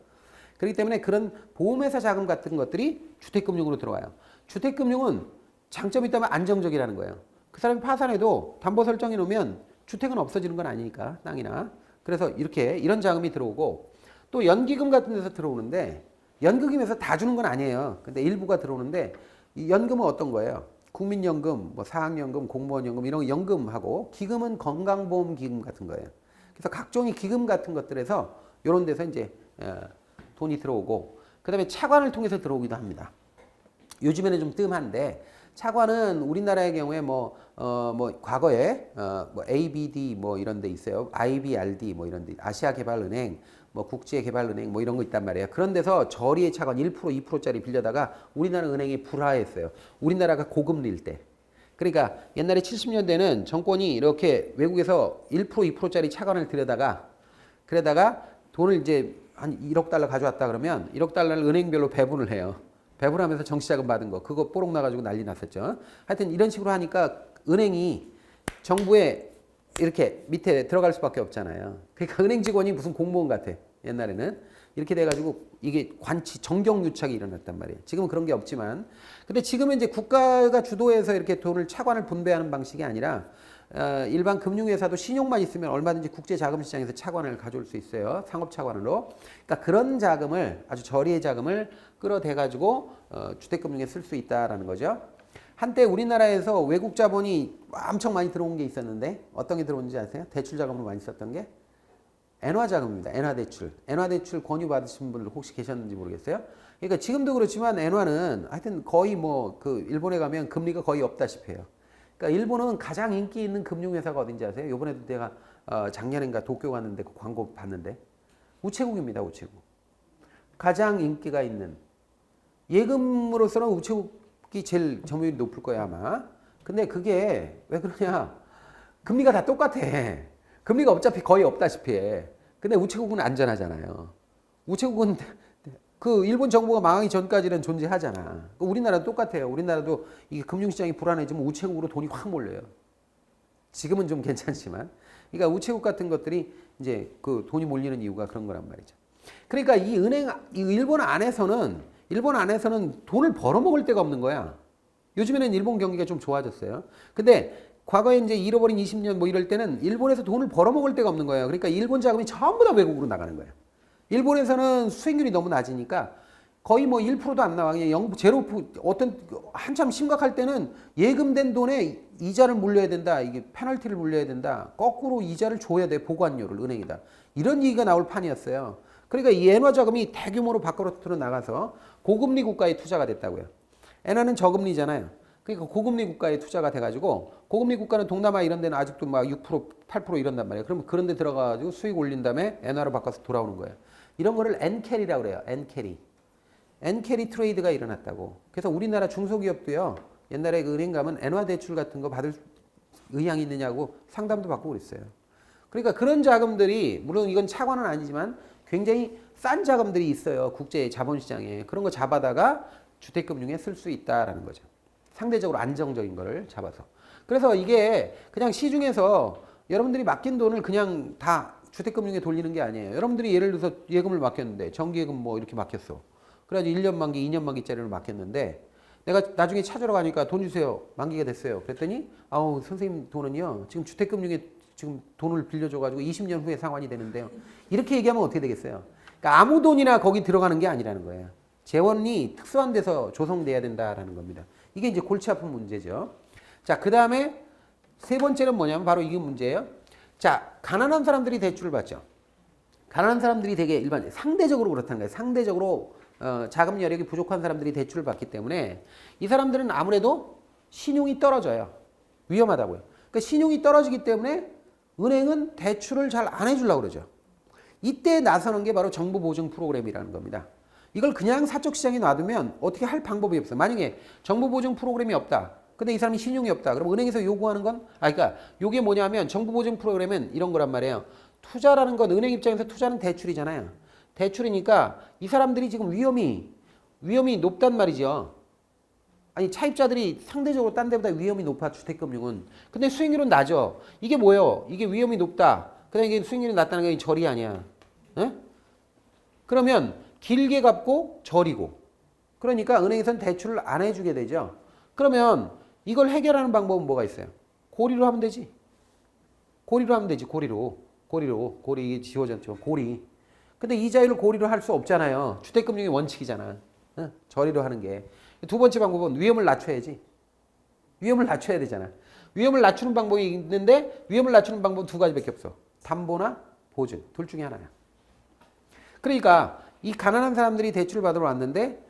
그렇기 때문에 그런 보험회사 자금 같은 것들이 주택금융으로 들어와요. 주택금융은 장점이 있다면 안정적이라는 거예요. 그 사람이 파산해도 담보 설정해 놓으면 주택은 없어지는 건 아니니까, 땅이나. 그래서 이런 자금이 들어오고, 또 연기금 같은 데서 들어오는데, 연기금에서 다 주는 건 아니에요. 근데 일부가 들어오는데, 이 연금은 어떤 거예요? 국민연금, 뭐 사학연금, 공무원연금 이런 연금하고, 기금은 건강보험기금 같은 거예요. 그래서 각종의 기금 같은 것들에서 이런 데서 이제 돈이 들어오고, 그 다음에 차관을 통해서 들어오기도 합니다. 요즘에는 좀 뜸한데, 차관은 우리나라의 경우에 과거에 뭐 ABD 뭐 이런 데 있어요. IBRD 뭐 이런 데, 아시아개발은행, 뭐 국제개발은행 뭐 이런 거 있단 말이에요. 그런 데서 저리의 차관 1%, 2%짜리 빌려다가 우리나라 은행이 불화했어요. 우리나라가 고금리일 때. 그러니까 옛날에 70년대는 정권이 이렇게 외국에서 1%, 2%짜리 차관을 들여다가 그러다가 돈을 이제 한 1억 달러 가져왔다 그러면 1억 달러를 은행별로 배분을 해요. 배분하면서 정치자금 받은 거 그거 뽀록 나가지고 난리 났었죠. 하여튼 이런 식으로 하니까 은행이 정부에 이렇게 밑에 들어갈 수밖에 없잖아요. 그러니까 은행 직원이 무슨 공무원 같아. 옛날에는 이렇게 돼가지고 이게 정경유착이 일어났단 말이에요. 지금은 그런 게 없지만, 근데 지금은 이제 국가가 주도해서 이렇게 돈을 차관을 분배하는 방식이 아니라 일반 금융회사도 신용만 있으면 얼마든지 국제자금시장에서 차관을 가져올 수 있어요. 상업차관으로. 그러니까 그런 자금을, 아주 저리의 자금을 끌어대가지고 주택금융에 쓸 수 있다라는 거죠. 한때 우리나라에서 외국 자본이 엄청 많이 들어온 게 있었는데 어떤 게 들어온지 아세요? 대출 자금으로 많이 썼던 게 엔화 자금입니다. 엔화 대출. 엔화 대출 권유 받으신 분들 혹시 계셨는지 모르겠어요. 그러니까 지금도 그렇지만 엔화는 하여튼 거의 일본에 가면 금리가 거의 없다시피 해요. 그러니까 일본은 가장 인기 있는 금융회사가 어딘지 아세요? 이번에도 내가 작년인가 도쿄 갔는데 그 광고 봤는데 우체국입니다. 우체국. 가장 인기가 있는 예금으로서는 우체국이 제일 점유율이 높을 거야 아마. 근데 그게 왜 그러냐? 금리가 다 똑같아. 금리가 어차피 거의 없다시피 해. 근데 우체국은 안전하잖아요. 우체국은 그 일본 정부가 망하기 전까지는 존재하잖아. 우리나라도 똑같아요. 우리나라도 이게 금융시장이 불안해지면 우체국으로 돈이 확 몰려요. 지금은 좀 괜찮지만. 그러니까 우체국 같은 것들이 이제 그 돈이 몰리는 이유가 그런 거란 말이죠. 그러니까 이 일본 안에서는 돈을 벌어먹을 데가 없는 거야. 요즘에는 일본 경기가 좀 좋아졌어요. 근데 과거에 이제 잃어버린 20년 뭐 이럴 때는 일본에서 돈을 벌어먹을 데가 없는 거예요. 그러니까 일본 자금이 전부 다 외국으로 나가는 거예요. 일본에서는 수익률이 너무 낮으니까 거의 뭐 1%도 안 나와. 그냥 한참 심각할 때는 예금된 돈에 이자를 물려야 된다. 이게 페널티를 물려야 된다. 거꾸로 이자를 줘야 돼. 보관료를 은행에다. 이런 얘기가 나올 판이었어요. 그러니까 이 엔화 자금이 대규모로 밖으로 나가서 고금리 국가에 투자가 됐다고요. 엔화는 저금리잖아요. 그러니까 고금리 국가에 투자가 돼가지고 고금리 국가는 동남아 이런 데는 아직도 막 6%, 8% 이런단 말이에요. 그러면 그런 데 들어가가지고 수익 올린 다음에 엔화로 바꿔서 돌아오는 거예요. 이런 거를 엔캐리라고 그래요. 엔캐리. 엔캐리 트레이드가 일어났다고. 그래서 우리나라 중소기업도요. 옛날에 그 은행 가면 엔화 대출 같은 거 받을 의향이 있느냐고 상담도 받고 그랬어요. 그러니까 그런 자금들이 물론 이건 차관은 아니지만 굉장히 싼 자금들이 있어요. 국제 자본시장에. 그런 거 잡아다가 주택금융에 쓸 수 있다라는 거죠. 상대적으로 안정적인 거를 잡아서. 그래서 이게 그냥 시중에서 여러분들이 맡긴 돈을 그냥 다 주택금융에 돌리는 게 아니에요. 여러분들이 예를 들어서 예금을 맡겼는데 정기예금 뭐 이렇게 맡겼어. 그래가지고 1년 만기, 2년 만기짜리를 맡겼는데 내가 나중에 찾으러 가니까 돈 주세요. 만기가 됐어요. 그랬더니 아우 선생님 돈은요. 지금 주택금융에 지금 돈을 빌려줘가지고 20년 후에 상환이 되는데요. 이렇게 얘기하면 어떻게 되겠어요? 그러니까 아무 돈이나 거기 들어가는 게 아니라는 거예요. 재원이 특수한 데서 조성돼야 된다라는 겁니다. 이게 이제 골치 아픈 문제죠. 자, 그 다음에 세 번째는 뭐냐면 바로 이게 문제예요. 자, 가난한 사람들이 대출을 받죠. 가난한 사람들이 되게 상대적으로 그렇다는 거예요. 상대적으로 자금 여력이 부족한 사람들이 대출을 받기 때문에 이 사람들은 아무래도 신용이 떨어져요. 위험하다고요. 그러니까 신용이 떨어지기 때문에 은행은 대출을 잘 안 해주려고 그러죠. 이때 나서는 게 바로 정부 보증 프로그램이라는 겁니다. 이걸 그냥 사적 시장에 놔두면 어떻게 할 방법이 없어요. 만약에 정부 보증 프로그램이 없다. 근데 이 사람이 신용이 없다. 그럼 은행에서 요구하는 건, 그러니까 요게 뭐냐면 정부 보증 프로그램은 이런 거란 말이에요. 투자라는 건 은행 입장에서 투자는 대출이잖아요. 대출이니까 이 사람들이 지금 위험이 높단 말이죠. 아니 차입자들이 상대적으로 딴 데보다 위험이 높아 주택금융은. 근데 수익률은 낮아. 이게 뭐예요? 이게 위험이 높다. 그다음에 이게 수익률이 낮다는 게 절이 아니야. 에? 그러면 길게 갚고 절이고. 그러니까 은행에서는 대출을 안 해주게 되죠. 그러면 이걸 해결하는 방법은 뭐가 있어요? 고리로 하면 되지. 고리로 하면 되지. 고리 지워졌죠. 고리. 근데 이자율을 고리로 할 수 없잖아요. 주택금융의 원칙이잖아. 저리로 하는 게. 두 번째 방법은 위험을 낮춰야지. 위험을 낮춰야 되잖아. 위험을 낮추는 방법이 있는데 위험을 낮추는 방법은 두 가지밖에 없어. 담보나 보증. 둘 중에 하나야. 그러니까 이 가난한 사람들이 대출을 받으러 왔는데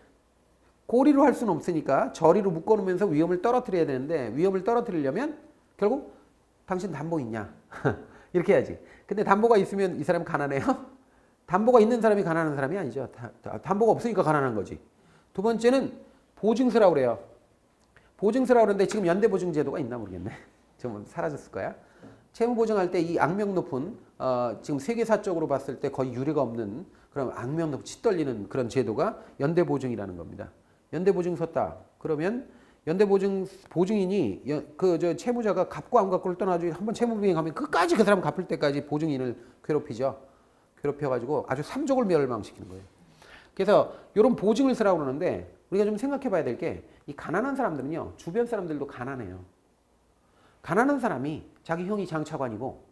고리로 할 수는 없으니까 저리로 묶어놓으면서 위험을 떨어뜨려야 되는데 위험을 떨어뜨리려면 결국 당신 담보 있냐? 이렇게 해야지. 근데 담보가 있으면 이 사람 가난해요? 담보가 있는 사람이 가난한 사람이 아니죠. 담보가 없으니까 가난한 거지. 두 번째는 보증서라고 그래요. 보증서라고 그러는데 지금 연대보증제도가 있나 모르겠네. 좀 사라졌을 거야. 채무보증할 때 이 악명 높은 지금 세계사적으로 봤을 때 거의 유례가 없는 그런 악명 높은 치떨리는 그런 제도가 연대보증이라는 겁니다. 연대보증 섰다. 그러면 보증인이 저 채무자가 갚고 안 갚고를 떠나가지고 한번 채무비행하면 끝까지 그 사람 갚을 때까지 보증인을 괴롭히죠. 괴롭혀가지고 아주 삼족을 멸망시키는 거예요. 그래서 이런 보증을 쓰라고 그러는데 우리가 좀 생각해 봐야 될 게 이 가난한 사람들은요. 주변 사람들도 가난해요. 가난한 사람이 자기 형이 장차관이고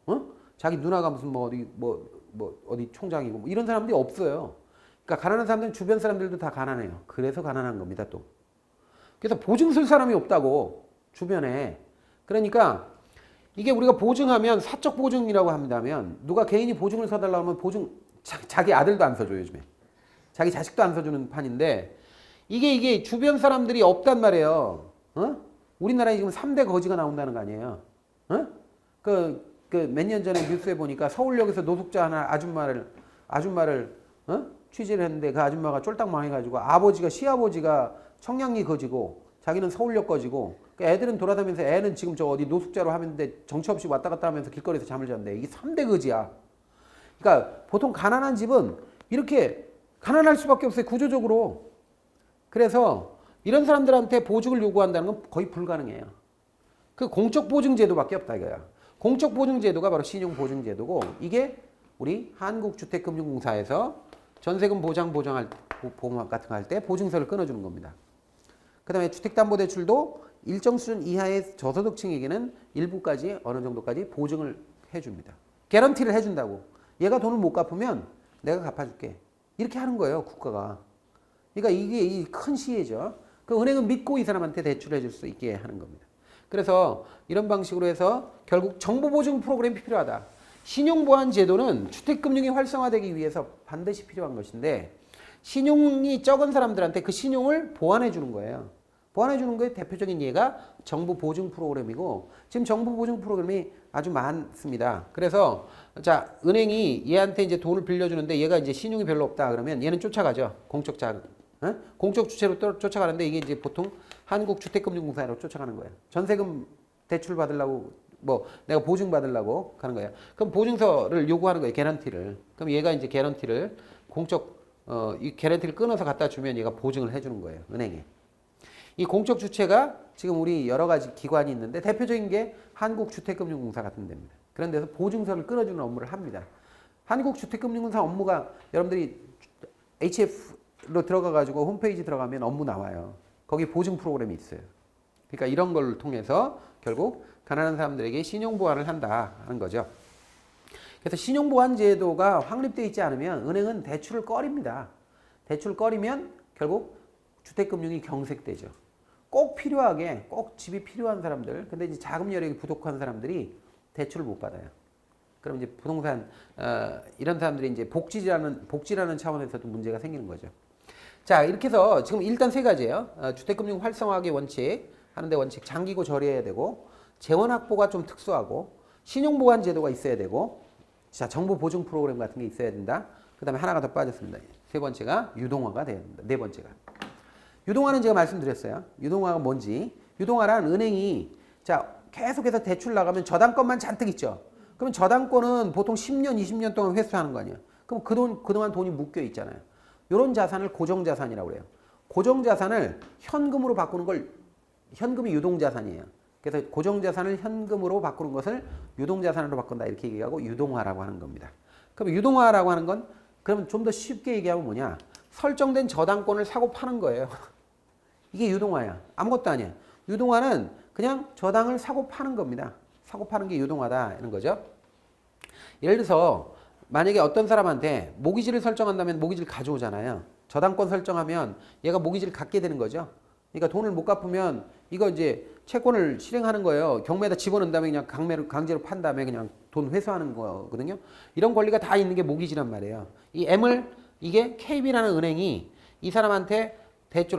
자기 누나가 무슨 어디 총장이고 뭐 이런 사람들이 없어요. 그러니까 가난한 사람들은 주변 사람들도 다 가난해요. 그래서 가난한 겁니다, 또. 그래서 보증 쓸 사람이 없다고 주변에. 그러니까 이게 우리가 보증하면 사적 보증이라고 한다면 누가 개인이 보증을 서달라고 하면 보증 자기 아들도 안 서줘요, 요즘에. 자기 자식도 안 서주는 판인데 이게 주변 사람들이 없단 말이에요. 우리나라에 지금 3대 거지가 나온다는 거 아니에요. 몇 년 전에 뉴스에 보니까 서울역에서 노숙자 하나 아줌마를 취재를 했는데 그 아줌마가 쫄딱 망해가지고 시아버지가 청량리 거지고 자기는 서울역 거지고 애들은 돌아다니면서 애는 지금 저 어디 노숙자로 하는데 정처 없이 왔다 갔다 하면서 길거리에서 잠을 잤는데 이게 3대 거지야. 그러니까 보통 가난한 집은 이렇게 가난할 수밖에 없어요. 구조적으로. 그래서 이런 사람들한테 보증을 요구한다는 건 거의 불가능해요. 그 공적보증제도밖에 없다 이거야. 공적보증제도가 바로 신용보증제도고 이게 우리 한국주택금융공사에서 전세금 보장할 보험 같은 거 할 때 보증서를 끊어주는 겁니다. 그 다음에 주택담보대출도 일정 수준 이하의 저소득층에게는 일부까지 어느 정도까지 보증을 해줍니다. 개런티를 해준다고. 얘가 돈을 못 갚으면 내가 갚아줄게. 이렇게 하는 거예요, 국가가. 그러니까 이게 큰 시혜죠. 그 은행은 믿고 이 사람한테 대출해 줄 수 있게 하는 겁니다. 그래서 이런 방식으로 해서 결국 정보보증 프로그램이 필요하다. 신용보완 제도는 주택금융이 활성화되기 위해서 반드시 필요한 것인데 신용이 적은 사람들한테 그 신용을 보완해 주는 거예요. 보완해 주는 거에 대표적인 예가 정부보증 프로그램이고 지금 정부보증 프로그램이 아주 많습니다. 그래서 자 은행이 얘한테 이제 돈을 빌려주는데 얘가 이제 신용이 별로 없다 그러면 얘는 쫓아가죠. 공적 주체로 쫓아가는데 이게 이제 보통 한국주택금융공사로 쫓아가는 거예요. 전세금 대출 받으려고 내가 보증 받으려고 가는 거예요. 그럼 보증서를 요구하는 거예요. 개런티를. 그럼 얘가 이제 개런티를 이 개런티를 끊어서 갖다 주면 얘가 보증을 해주는 거예요. 은행에. 이 공적 주체가 지금 우리 여러 가지 기관이 있는데 대표적인 게 한국주택금융공사 같은 데입니다. 그런 데서 보증서를 끊어주는 업무를 합니다. 한국주택금융공사 업무가 여러분들이 HF로 들어가가지고 홈페이지 들어가면 업무 나와요. 거기 보증 프로그램이 있어요. 그러니까 이런 걸 통해서 결국 가난한 사람들에게 신용보완을 한다 하는 거죠. 그래서 신용보완 제도가 확립되어 있지 않으면 은행은 대출을 꺼립니다. 대출을 꺼리면 결국 주택금융이 경색되죠. 꼭 집이 필요한 사람들, 근데 이제 자금 여력이 부족한 사람들이 대출을 못 받아요. 그럼 이제 부동산, 이런 사람들이 이제 복지라는 차원에서도 문제가 생기는 거죠. 자, 이렇게 해서 지금 일단 세 가지예요. 주택금융 활성화하기 원칙, 하는데 원칙, 장기고 저리해야 되고, 재원 확보가 좀 특수하고, 신용보완 제도가 있어야 되고, 자, 정부 보증 프로그램 같은 게 있어야 된다. 그 다음에 하나가 더 빠졌습니다. 세 번째가 유동화가 돼야 됩니다. 네 번째가. 유동화는 제가 말씀드렸어요. 유동화가 뭔지. 유동화란 은행이 자 계속해서 대출 나가면 저당권만 잔뜩 있죠. 그럼 저당권은 보통 10년, 20년 동안 회수하는 거 아니에요. 그럼 그동안 돈이 묶여 있잖아요. 이런 자산을 고정자산이라고 그래요. 고정자산을 현금으로 바꾸는 걸 현금이 유동자산이에요. 그래서 고정자산을 현금으로 바꾸는 것을 유동자산으로 바꾼다 이렇게 얘기하고 유동화라고 하는 겁니다. 그럼 유동화라고 하는 건 그러면 좀 더 쉽게 얘기하면 뭐냐. 설정된 저당권을 사고 파는 거예요. 이게 유동화야. 아무것도 아니야. 유동화는 그냥 저당을 사고 파는 겁니다. 사고 파는 게 유동화다 이런 거죠. 예를 들어서 만약에 어떤 사람한테 모기지를 설정한다면 모기지를 가져오잖아요. 저당권 설정하면 얘가 모기지를 갖게 되는 거죠. 그러니까 돈을 못 갚으면 이거 이제 채권을 실행하는 거예요. 경매에다 집어넣은 다음에 그냥 강제로 판 다음에 그냥 돈 회수하는 거거든요. 이런 권리가 다 있는 게 모기지란 말이에요. 이 M을 이게 KB라는 은행이 이 사람한테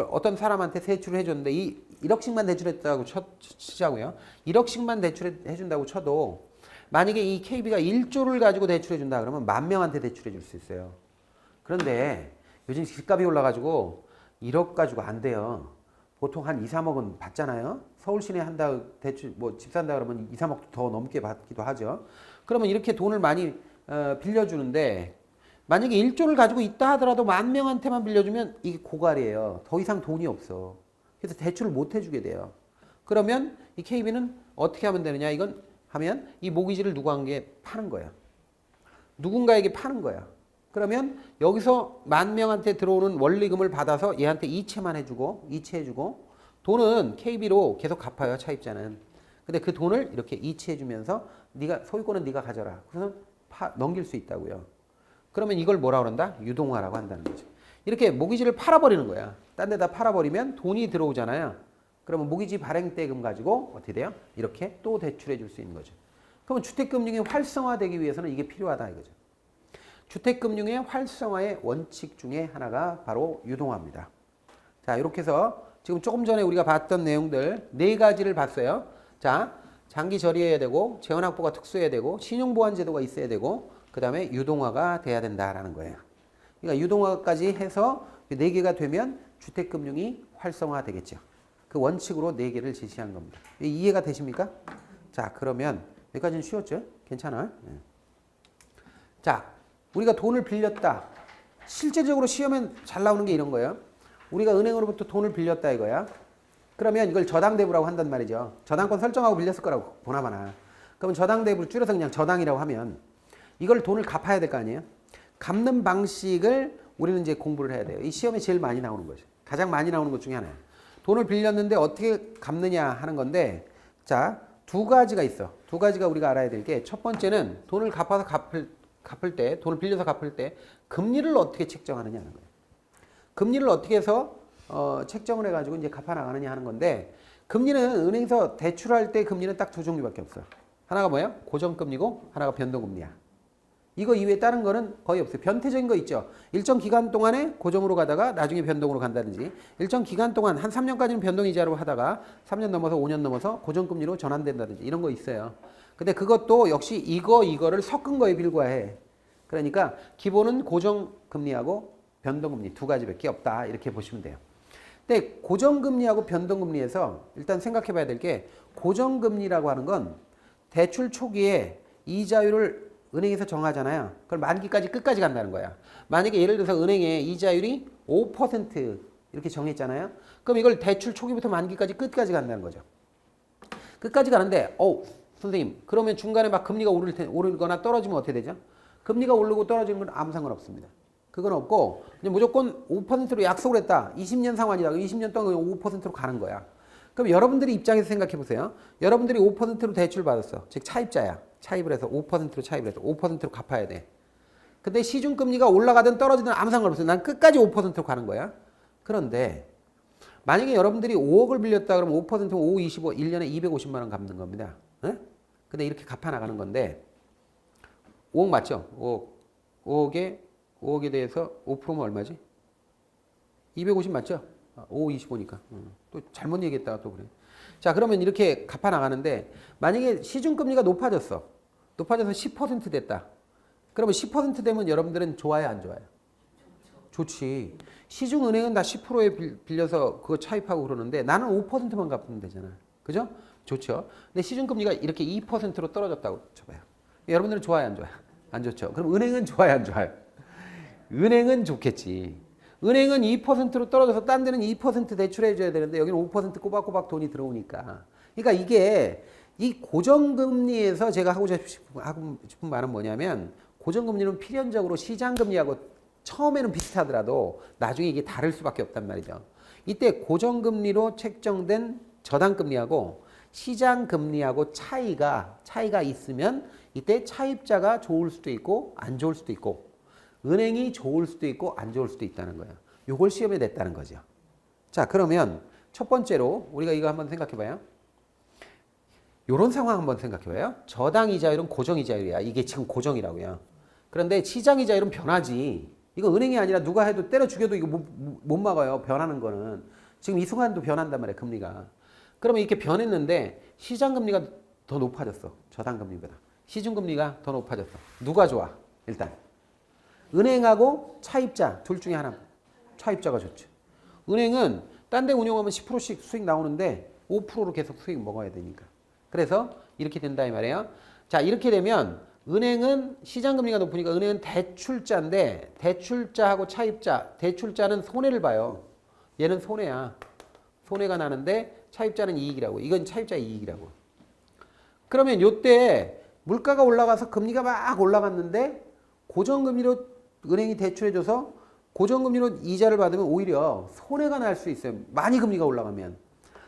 어떤 사람한테 대출을 해줬는데 1억씩만 대출했다고 치자고요. 1억씩만 대출해준다고 쳐도 만약에 이 KB가 1조를 가지고 대출해준다 그러면 10,000명한테 대출해줄 수 있어요. 그런데 요즘 집값이 올라가지고 1억 가지고 안 돼요. 보통 한 2, 3억은 받잖아요. 서울 시내 한다 대출 뭐 집 산다 그러면 2, 3억도 더 넘게 받기도 하죠. 그러면 이렇게 돈을 많이 빌려주는데 만약에 1조를 가지고 있다 하더라도 10,000명한테만 빌려주면 이게 고갈이에요. 더 이상 돈이 없어. 그래서 대출을 못 해주게 돼요. 그러면 이 KB는 어떻게 하면 되느냐 이건 하면 이 모기지를 누구에게 파는 거야. 누군가에게 파는 거야. 그러면 여기서 10,000명한테 들어오는 원리금을 받아서 얘한테 이체만 해주고 이체해주고 돈은 KB로 계속 갚아요. 차입자는. 근데 그 돈을 이렇게 이체해주면서 네가 소유권은 네가 가져라. 그래서 넘길 수 있다고요. 그러면 이걸 뭐라 그런다? 유동화라고 한다는 거죠. 이렇게 모기지를 팔아버리는 거야. 딴 데다 팔아버리면 돈이 들어오잖아요. 그러면 모기지 발행대금 가지고 어떻게 돼요? 이렇게 또 대출해 줄 수 있는 거죠. 그러면 주택금융이 활성화되기 위해서는 이게 필요하다 이거죠. 주택금융의 활성화의 원칙 중에 하나가 바로 유동화입니다. 자, 이렇게 해서 지금 조금 전에 우리가 봤던 내용들 4가지를 봤어요. 자, 장기 저리해야 되고 재원확보가 특수해야 되고 신용보완제도가 있어야 되고 그 다음에 유동화가 돼야 된다라는 거예요. 그러니까 유동화까지 해서 4개가 되면 주택금융이 활성화되겠죠. 그 원칙으로 4개를 제시한 겁니다. 이해가 되십니까? 자, 그러면 여기까지는 쉬웠죠? 괜찮아? 네. 자, 우리가 돈을 빌렸다. 실제적으로 시험에 잘 나오는 게 이런 거예요. 우리가 은행으로부터 돈을 빌렸다 이거야. 그러면 이걸 저당대부라고 한단 말이죠. 저당권 설정하고 빌렸을 거라고 보나마나. 그러면 저당대부를 줄여서 그냥 저당이라고 하면 이걸 돈을 갚아야 될 거 아니에요? 갚는 방식을 우리는 이제 공부를 해야 돼요. 이 시험에 제일 많이 나오는 거죠. 가장 많이 나오는 것 중에 하나예요. 돈을 빌렸는데 어떻게 갚느냐 하는 건데 자, 2가지가 있어. 2가지가 우리가 알아야 될 게 첫 번째는 돈을 갚아서 갚을 때, 돈을 빌려서 갚을 때 금리를 어떻게 책정하느냐 하는 거예요. 금리를 어떻게 해서 책정을 해가지고 이제 갚아 나가느냐 하는 건데 금리는 은행에서 대출할 때 금리는 딱 2 종류밖에 없어요. 하나가 뭐예요? 고정금리고 하나가 변동금리야. 이거 이외에 다른 거는 거의 없어요. 변태적인 거 있죠. 일정 기간 동안에 고정으로 가다가 나중에 변동으로 간다든지 일정 기간 동안 한 3년까지는 변동이자로 하다가 3년 넘어서 5년 넘어서 고정금리로 전환된다든지 이런 거 있어요. 근데 그것도 역시 이거를 섞은 거에 불과해. 그러니까 기본은 고정금리하고 변동금리 2가지밖에 없다. 이렇게 보시면 돼요. 근데 고정금리하고 변동금리에서 일단 생각해 봐야 될 게 고정금리라고 하는 건 대출 초기에 이자율을 은행에서 정하잖아요. 그걸 만기까지 끝까지 간다는 거야. 만약에 예를 들어서 은행의 이자율이 5% 이렇게 정했잖아요. 그럼 이걸 대출 초기부터 만기까지 끝까지 간다는 거죠. 끝까지 가는데 선생님 그러면 중간에 막 금리가 오르거나 떨어지면 어떻게 되죠? 금리가 오르고 떨어지는 건 아무 상관없습니다. 그건 없고 그냥 무조건 5%로 약속을 했다. 20년 상환이다. 20년 동안 5%로 가는 거야. 그럼 여러분들이 입장에서 생각해 보세요. 여러분들이 5%로 대출 받았어. 즉 차입자야. 차입을 해서 5%로 차입을 해서 5%로 갚아야 돼. 근데 시중금리가 올라가든 떨어지든 아무 상관없어요. 난 끝까지 5%로 가는 거야. 그런데 만약에 여러분들이 5억을 빌렸다 그러면 5%면 5, 25, 1년에 250만 원 갚는 겁니다. 네? 근데 이렇게 갚아 나가는 건데 5억 맞죠? 5억에 대해서 5%면 얼마지? 250 맞죠? 5, 25니까. 또 잘못 얘기했다가 또 그래. 자, 그러면 이렇게 갚아 나가는데 만약에 시중금리가 높아져서 10% 됐다. 그러면 10% 되면 여러분들은 좋아요, 안 좋아요? 좋지. 시중은행은 다 10%에 빌려서 그거 차입하고 그러는데 나는 5%만 갚으면 되잖아. 그죠? 좋죠. 근데 시중금리가 이렇게 2%로 떨어졌다고 쳐봐요. 여러분들은 좋아요, 안 좋아요? 안 좋죠. 그럼 은행은 좋아요, 안 좋아요? 은행은 좋겠지. 은행은 2%로 떨어져서 딴 데는 2% 대출해 줘야 되는데 여기는 5% 꼬박꼬박 돈이 들어오니까. 그러니까 이게 이 고정금리에서 제가 하고 싶은 말은 뭐냐면 고정금리는 필연적으로 시장금리하고 처음에는 비슷하더라도 나중에 이게 다를 수밖에 없단 말이죠. 이때 고정금리로 책정된 저당금리하고 시장금리하고 차이가 있으면 이때 차입자가 좋을 수도 있고 안 좋을 수도 있고 은행이 좋을 수도 있고 안 좋을 수도 있다는 거예요. 요걸 시험에 냈다는 거죠. 자, 그러면 첫 번째로 우리가 이거 한번 생각해 봐요. 요런 상황 한번 생각해 봐요. 저당 이자율은 고정 이자율이야. 이게 지금 고정이라고요. 그런데 시장 이자율은 변하지. 이거 은행이 아니라 누가 해도 때려 죽여도 이거 못 막아요. 변하는 거는. 지금 이 순간도 변한단 말이에요. 금리가. 그러면 이렇게 변했는데 시장 금리가 더 높아졌어. 저당 금리보다. 시중 금리가 더 높아졌어. 누가 좋아? 일단. 은행하고 차입자 둘 중에 하나. 차입자가 좋죠. 은행은 딴 데 운용하면 10%씩 수익 나오는데 5%로 계속 수익 먹어야 되니까. 그래서 이렇게 된다 이 말이에요. 자, 이렇게 되면 은행은 시장금리가 높으니까 은행은 대출자인데 대출자하고 차입자, 대출자는 손해를 봐요. 얘는 손해야. 손해가 나는데 차입자는 이익이라고. 이건 차입자 이익이라고. 그러면 요때 물가가 올라가서 금리가 막 올라갔는데 고정금리로 은행이 대출해줘서 고정금리로 이자를 받으면 오히려 손해가 날 수 있어요. 많이 금리가 올라가면.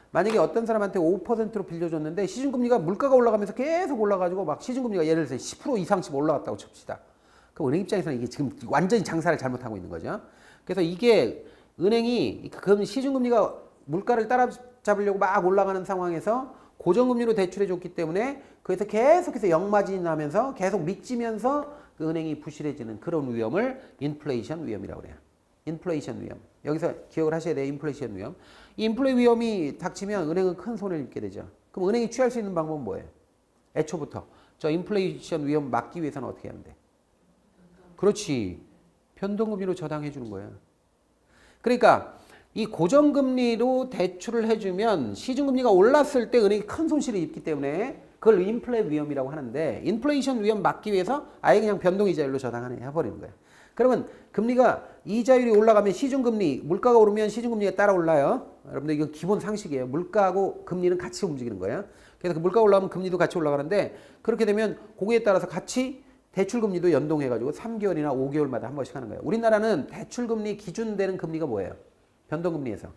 만약에 어떤 사람한테 5%로 빌려줬는데 시중금리가 물가가 올라가면서 계속 올라가지고 막 시중금리가 예를 들어서 10% 이상씩 올라갔다고 칩시다. 그럼 은행 입장에서는 이게 지금 완전히 장사를 잘못하고 있는 거죠. 그래서 이게 은행이 시중금리가 물가를 따라잡으려고 막 올라가는 상황에서 고정금리로 대출해줬기 때문에 그래서 계속해서 역마진이 나면서 계속 미치면서 그 은행이 부실해지는 그런 위험을 인플레이션 위험이라고 그래요. 인플레이션 위험. 여기서 기억을 하셔야 돼요. 인플레이션 위험. 이 인플레 위험이 닥치면 은행은 큰 손해를 입게 되죠. 그럼 은행이 취할 수 있는 방법은 뭐예요? 애초부터 저 인플레이션 위험 막기 위해서는 어떻게 하면 돼? 그렇지. 변동금리로 저당해 주는 거예요. 그러니까 이 고정금리로 대출을 해주면 시중금리가 올랐을 때 은행이 큰 손실을 입기 때문에 그걸 인플레 위험이라고 하는데 인플레이션 위험 막기 위해서 아예 그냥 변동이자율로 해버리는 거예요. 그러면 금리가 이자율이 올라가면 시중금리, 물가가 오르면 시중금리가 따라 올라요. 여러분들 이건 기본 상식이에요. 물가하고 금리는 같이 움직이는 거예요. 그래서 그 물가가 올라가면 금리도 같이 올라가는데 그렇게 되면 거기에 따라서 같이 대출금리도 연동해가지고 3개월이나 5개월마다 한 번씩 하는 거예요. 우리나라는 대출금리 기준되는 금리가 뭐예요? 변동금리에서.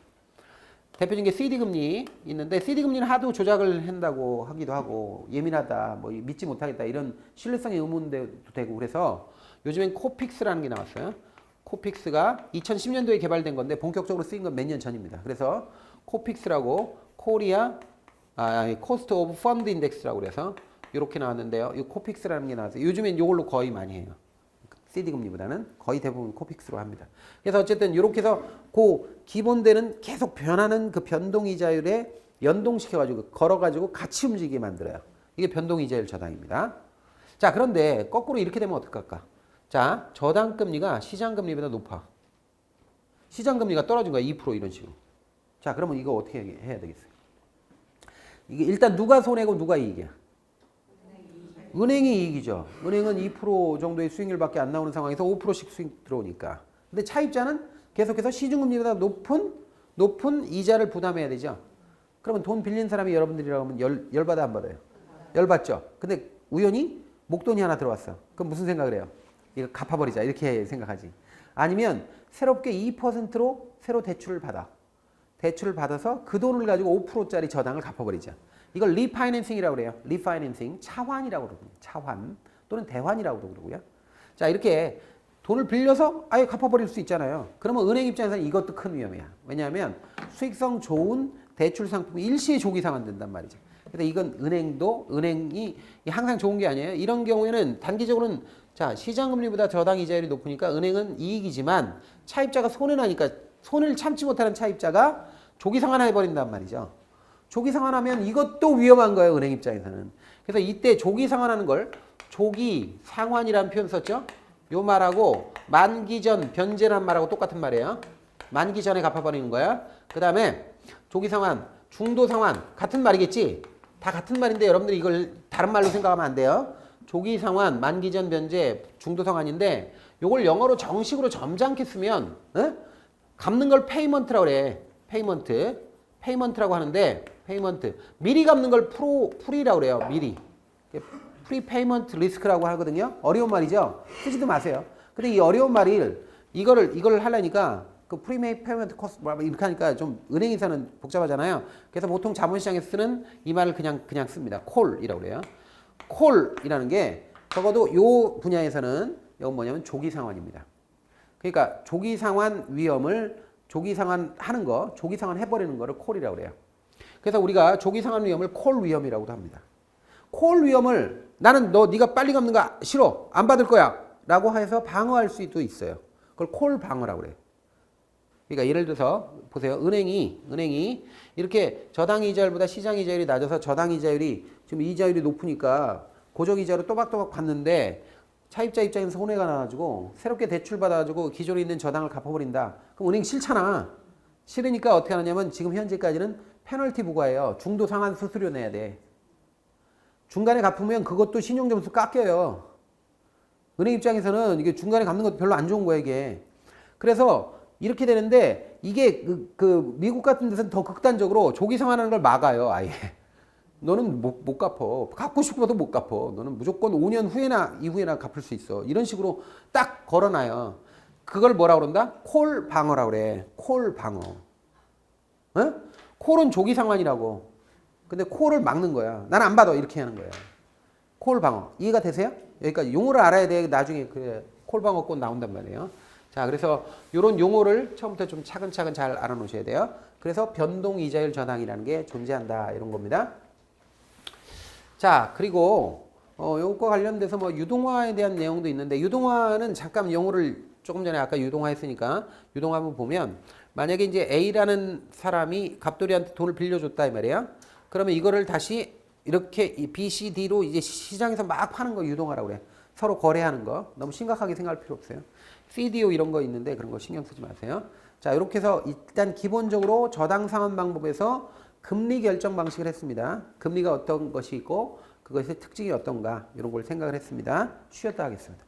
대표적인 게 CD금리 있는데 CD금리는 하도 조작을 한다고 하기도 하고 예민하다, 뭐 믿지 못하겠다 이런 신뢰성의 의문도 되고 그래서 요즘엔 코픽스라는 게 나왔어요. 코픽스가 2010년도에 개발된 건데 본격적으로 쓰인 건 몇 년 전입니다. 그래서 코픽스라고 코스트 오브 펀드 인덱스라고 그래서 이렇게 나왔는데요. 이 코픽스라는 게 나왔어요. 요즘엔 이걸로 거의 많이 해요. CD 금리보다는 거의 대부분 코픽스로 합니다. 그래서 어쨌든 이렇게 해서 그 기본되는 계속 변하는 그 변동이자율에 연동시켜가지고 걸어가지고 같이 움직이게 만들어요. 이게 변동이자율 저당입니다. 자, 그런데 거꾸로 이렇게 되면 어떡할까? 자, 저당금리가 시장금리보다 높아. 시장금리가 떨어진 거야. 2% 이런 식으로. 자, 그러면 이거 어떻게 해야 되겠어요? 이게 일단 누가 손해고 누가 이익이야? 은행이 이익이죠. 은행은 2% 정도의 수익률밖에 안 나오는 상황에서 5%씩 수익 들어오니까. 근데 차입자는 계속해서 시중금리보다 높은 이자를 부담해야 되죠. 그러면 돈 빌린 사람이 여러분들이라고 하면 열받아 안 받아요? 열받죠. 근데 우연히 목돈이 하나 들어왔어. 그럼 무슨 생각을 해요? 이거 갚아버리자 이렇게 생각하지. 아니면 새롭게 2%로 새로 대출을 받아. 대출을 받아서 그 돈을 가지고 5%짜리 저당을 갚아버리자. 이걸 리파이낸싱이라고 그래요. 리파이낸싱, 차환이라고 그러거든요. 차환 또는 대환이라고도 그러고요. 자, 이렇게 돈을 빌려서 아예 갚아버릴 수 있잖아요. 그러면 은행 입장에서는 이것도 큰 위험이야. 왜냐하면 수익성 좋은 대출 상품이 일시에 조기 상환된단 말이죠. 그래서 이건 은행이 항상 좋은 게 아니에요. 이런 경우에는 단기적으로는 자, 시장금리보다 저당 이자율이 높으니까 은행은 이익이지만 차입자가 손해나니까 손해를 참지 못하는 차입자가 조기 상환해버린단 말이죠. 조기 상환하면 이것도 위험한 거예요. 은행 입장에서는. 그래서 이때 조기 상환하는 걸 조기 상환이라는 표현 썼죠? 요 말하고 만기 전 변제란 말하고 똑같은 말이에요. 만기 전에 갚아버리는 거야. 그 다음에 조기 상환, 중도 상환 같은 말이겠지? 다 같은 말인데 여러분들이 이걸 다른 말로 생각하면 안 돼요. 조기 상환, 만기 전 변제, 중도 상환인데 요걸 영어로 정식으로 점잖게 쓰면 갚는 걸 페이먼트라고 그래. 페이먼트라고 하는데 페이먼트. 미리 갚는 걸 프리라고 그래요. 미리. 프리페이먼트 리스크라고 하거든요. 어려운 말이죠. 쓰지도 마세요. 근데 이 어려운 말을 이걸 하려니까 그 프리페이먼트 코스트 이렇게 하니까 좀 은행에서는 복잡하잖아요. 그래서 보통 자본시장에서 쓰는 이 말을 그냥 씁니다. 콜이라고 그래요. 콜이라는 게 적어도 요 분야에서는 이건 뭐냐면 조기 상환입니다. 그러니까 조기 상환 위험을 조기 상환 하는 거, 조기 상환 해버리는 거를 콜이라고 그래요. 그래서 우리가 조기 상환 위험을 콜 위험이라고도 합니다. 콜 위험을 나는 네가 빨리 갚는 거 싫어. 안 받을 거야. 라고 해서 방어할 수도 있어요. 그걸 콜 방어라고 그래요. 그러니까 예를 들어서 보세요. 은행이 이렇게 저당 이자율보다 시장 이자율이 낮아서 저당 이자율이 지금 이자율이 높으니까 고정 이자로 또박또박 받는데 차입자 입장에서 손해가 나가지고 새롭게 대출 받아가지고 기존에 있는 저당을 갚아버린다. 그럼 은행 싫잖아. 싫으니까 어떻게 하느냐면 지금 현재까지는 페널티 부과해요. 중도 상환 수수료 내야 돼. 중간에 갚으면 그것도 신용점수 깎여요. 은행 입장에서는 이게 중간에 갚는 것도 별로 안 좋은 거야, 이게. 그래서 이렇게 되는데 이게 그 미국 같은 데서는 더 극단적으로 조기 상환하는 걸 막아요, 아예. 너는 못 갚어. 갚고 싶어도 못 갚어. 너는 무조건 5년 후에나 이후에나 갚을 수 있어. 이런 식으로 딱 걸어놔요. 그걸 뭐라 그런다? 콜 방어라고 그래. 콜 방어. 어? 콜은 조기 상환이라고. 근데 콜을 막는 거야. 난 안 받아. 이렇게 하는 거야. 콜 방어. 이해가 되세요? 여기까지 용어를 알아야 돼. 나중에 그 콜 방어 꼭 나온단 말이에요. 자, 그래서 이런 용어를 처음부터 좀 차근차근 잘 알아놓으셔야 돼요. 그래서 변동 이자율 저당이라는 게 존재한다. 이런 겁니다. 자, 그리고 요것과 관련돼서 뭐 유동화에 대한 내용도 있는데 유동화는 잠깐 용어를 조금 전에 아까 유동화 했으니까 유동화 한번 보면 만약에 이제 A라는 사람이 갑돌이한테 돈을 빌려줬다 이 말이에요. 그러면 이거를 다시 이렇게 B, C, D로 이제 시장에서 막 파는 거 유동화라고 그래. 서로 거래하는 거. 너무 심각하게 생각할 필요 없어요. CDO 이런 거 있는데 그런 거 신경 쓰지 마세요. 자, 이렇게 해서 일단 기본적으로 저당 상환 방법에서 금리 결정 방식을 했습니다. 금리가 어떤 것이 있고 그것의 특징이 어떤가 이런 걸 생각을 했습니다. 쉬었다 하겠습니다.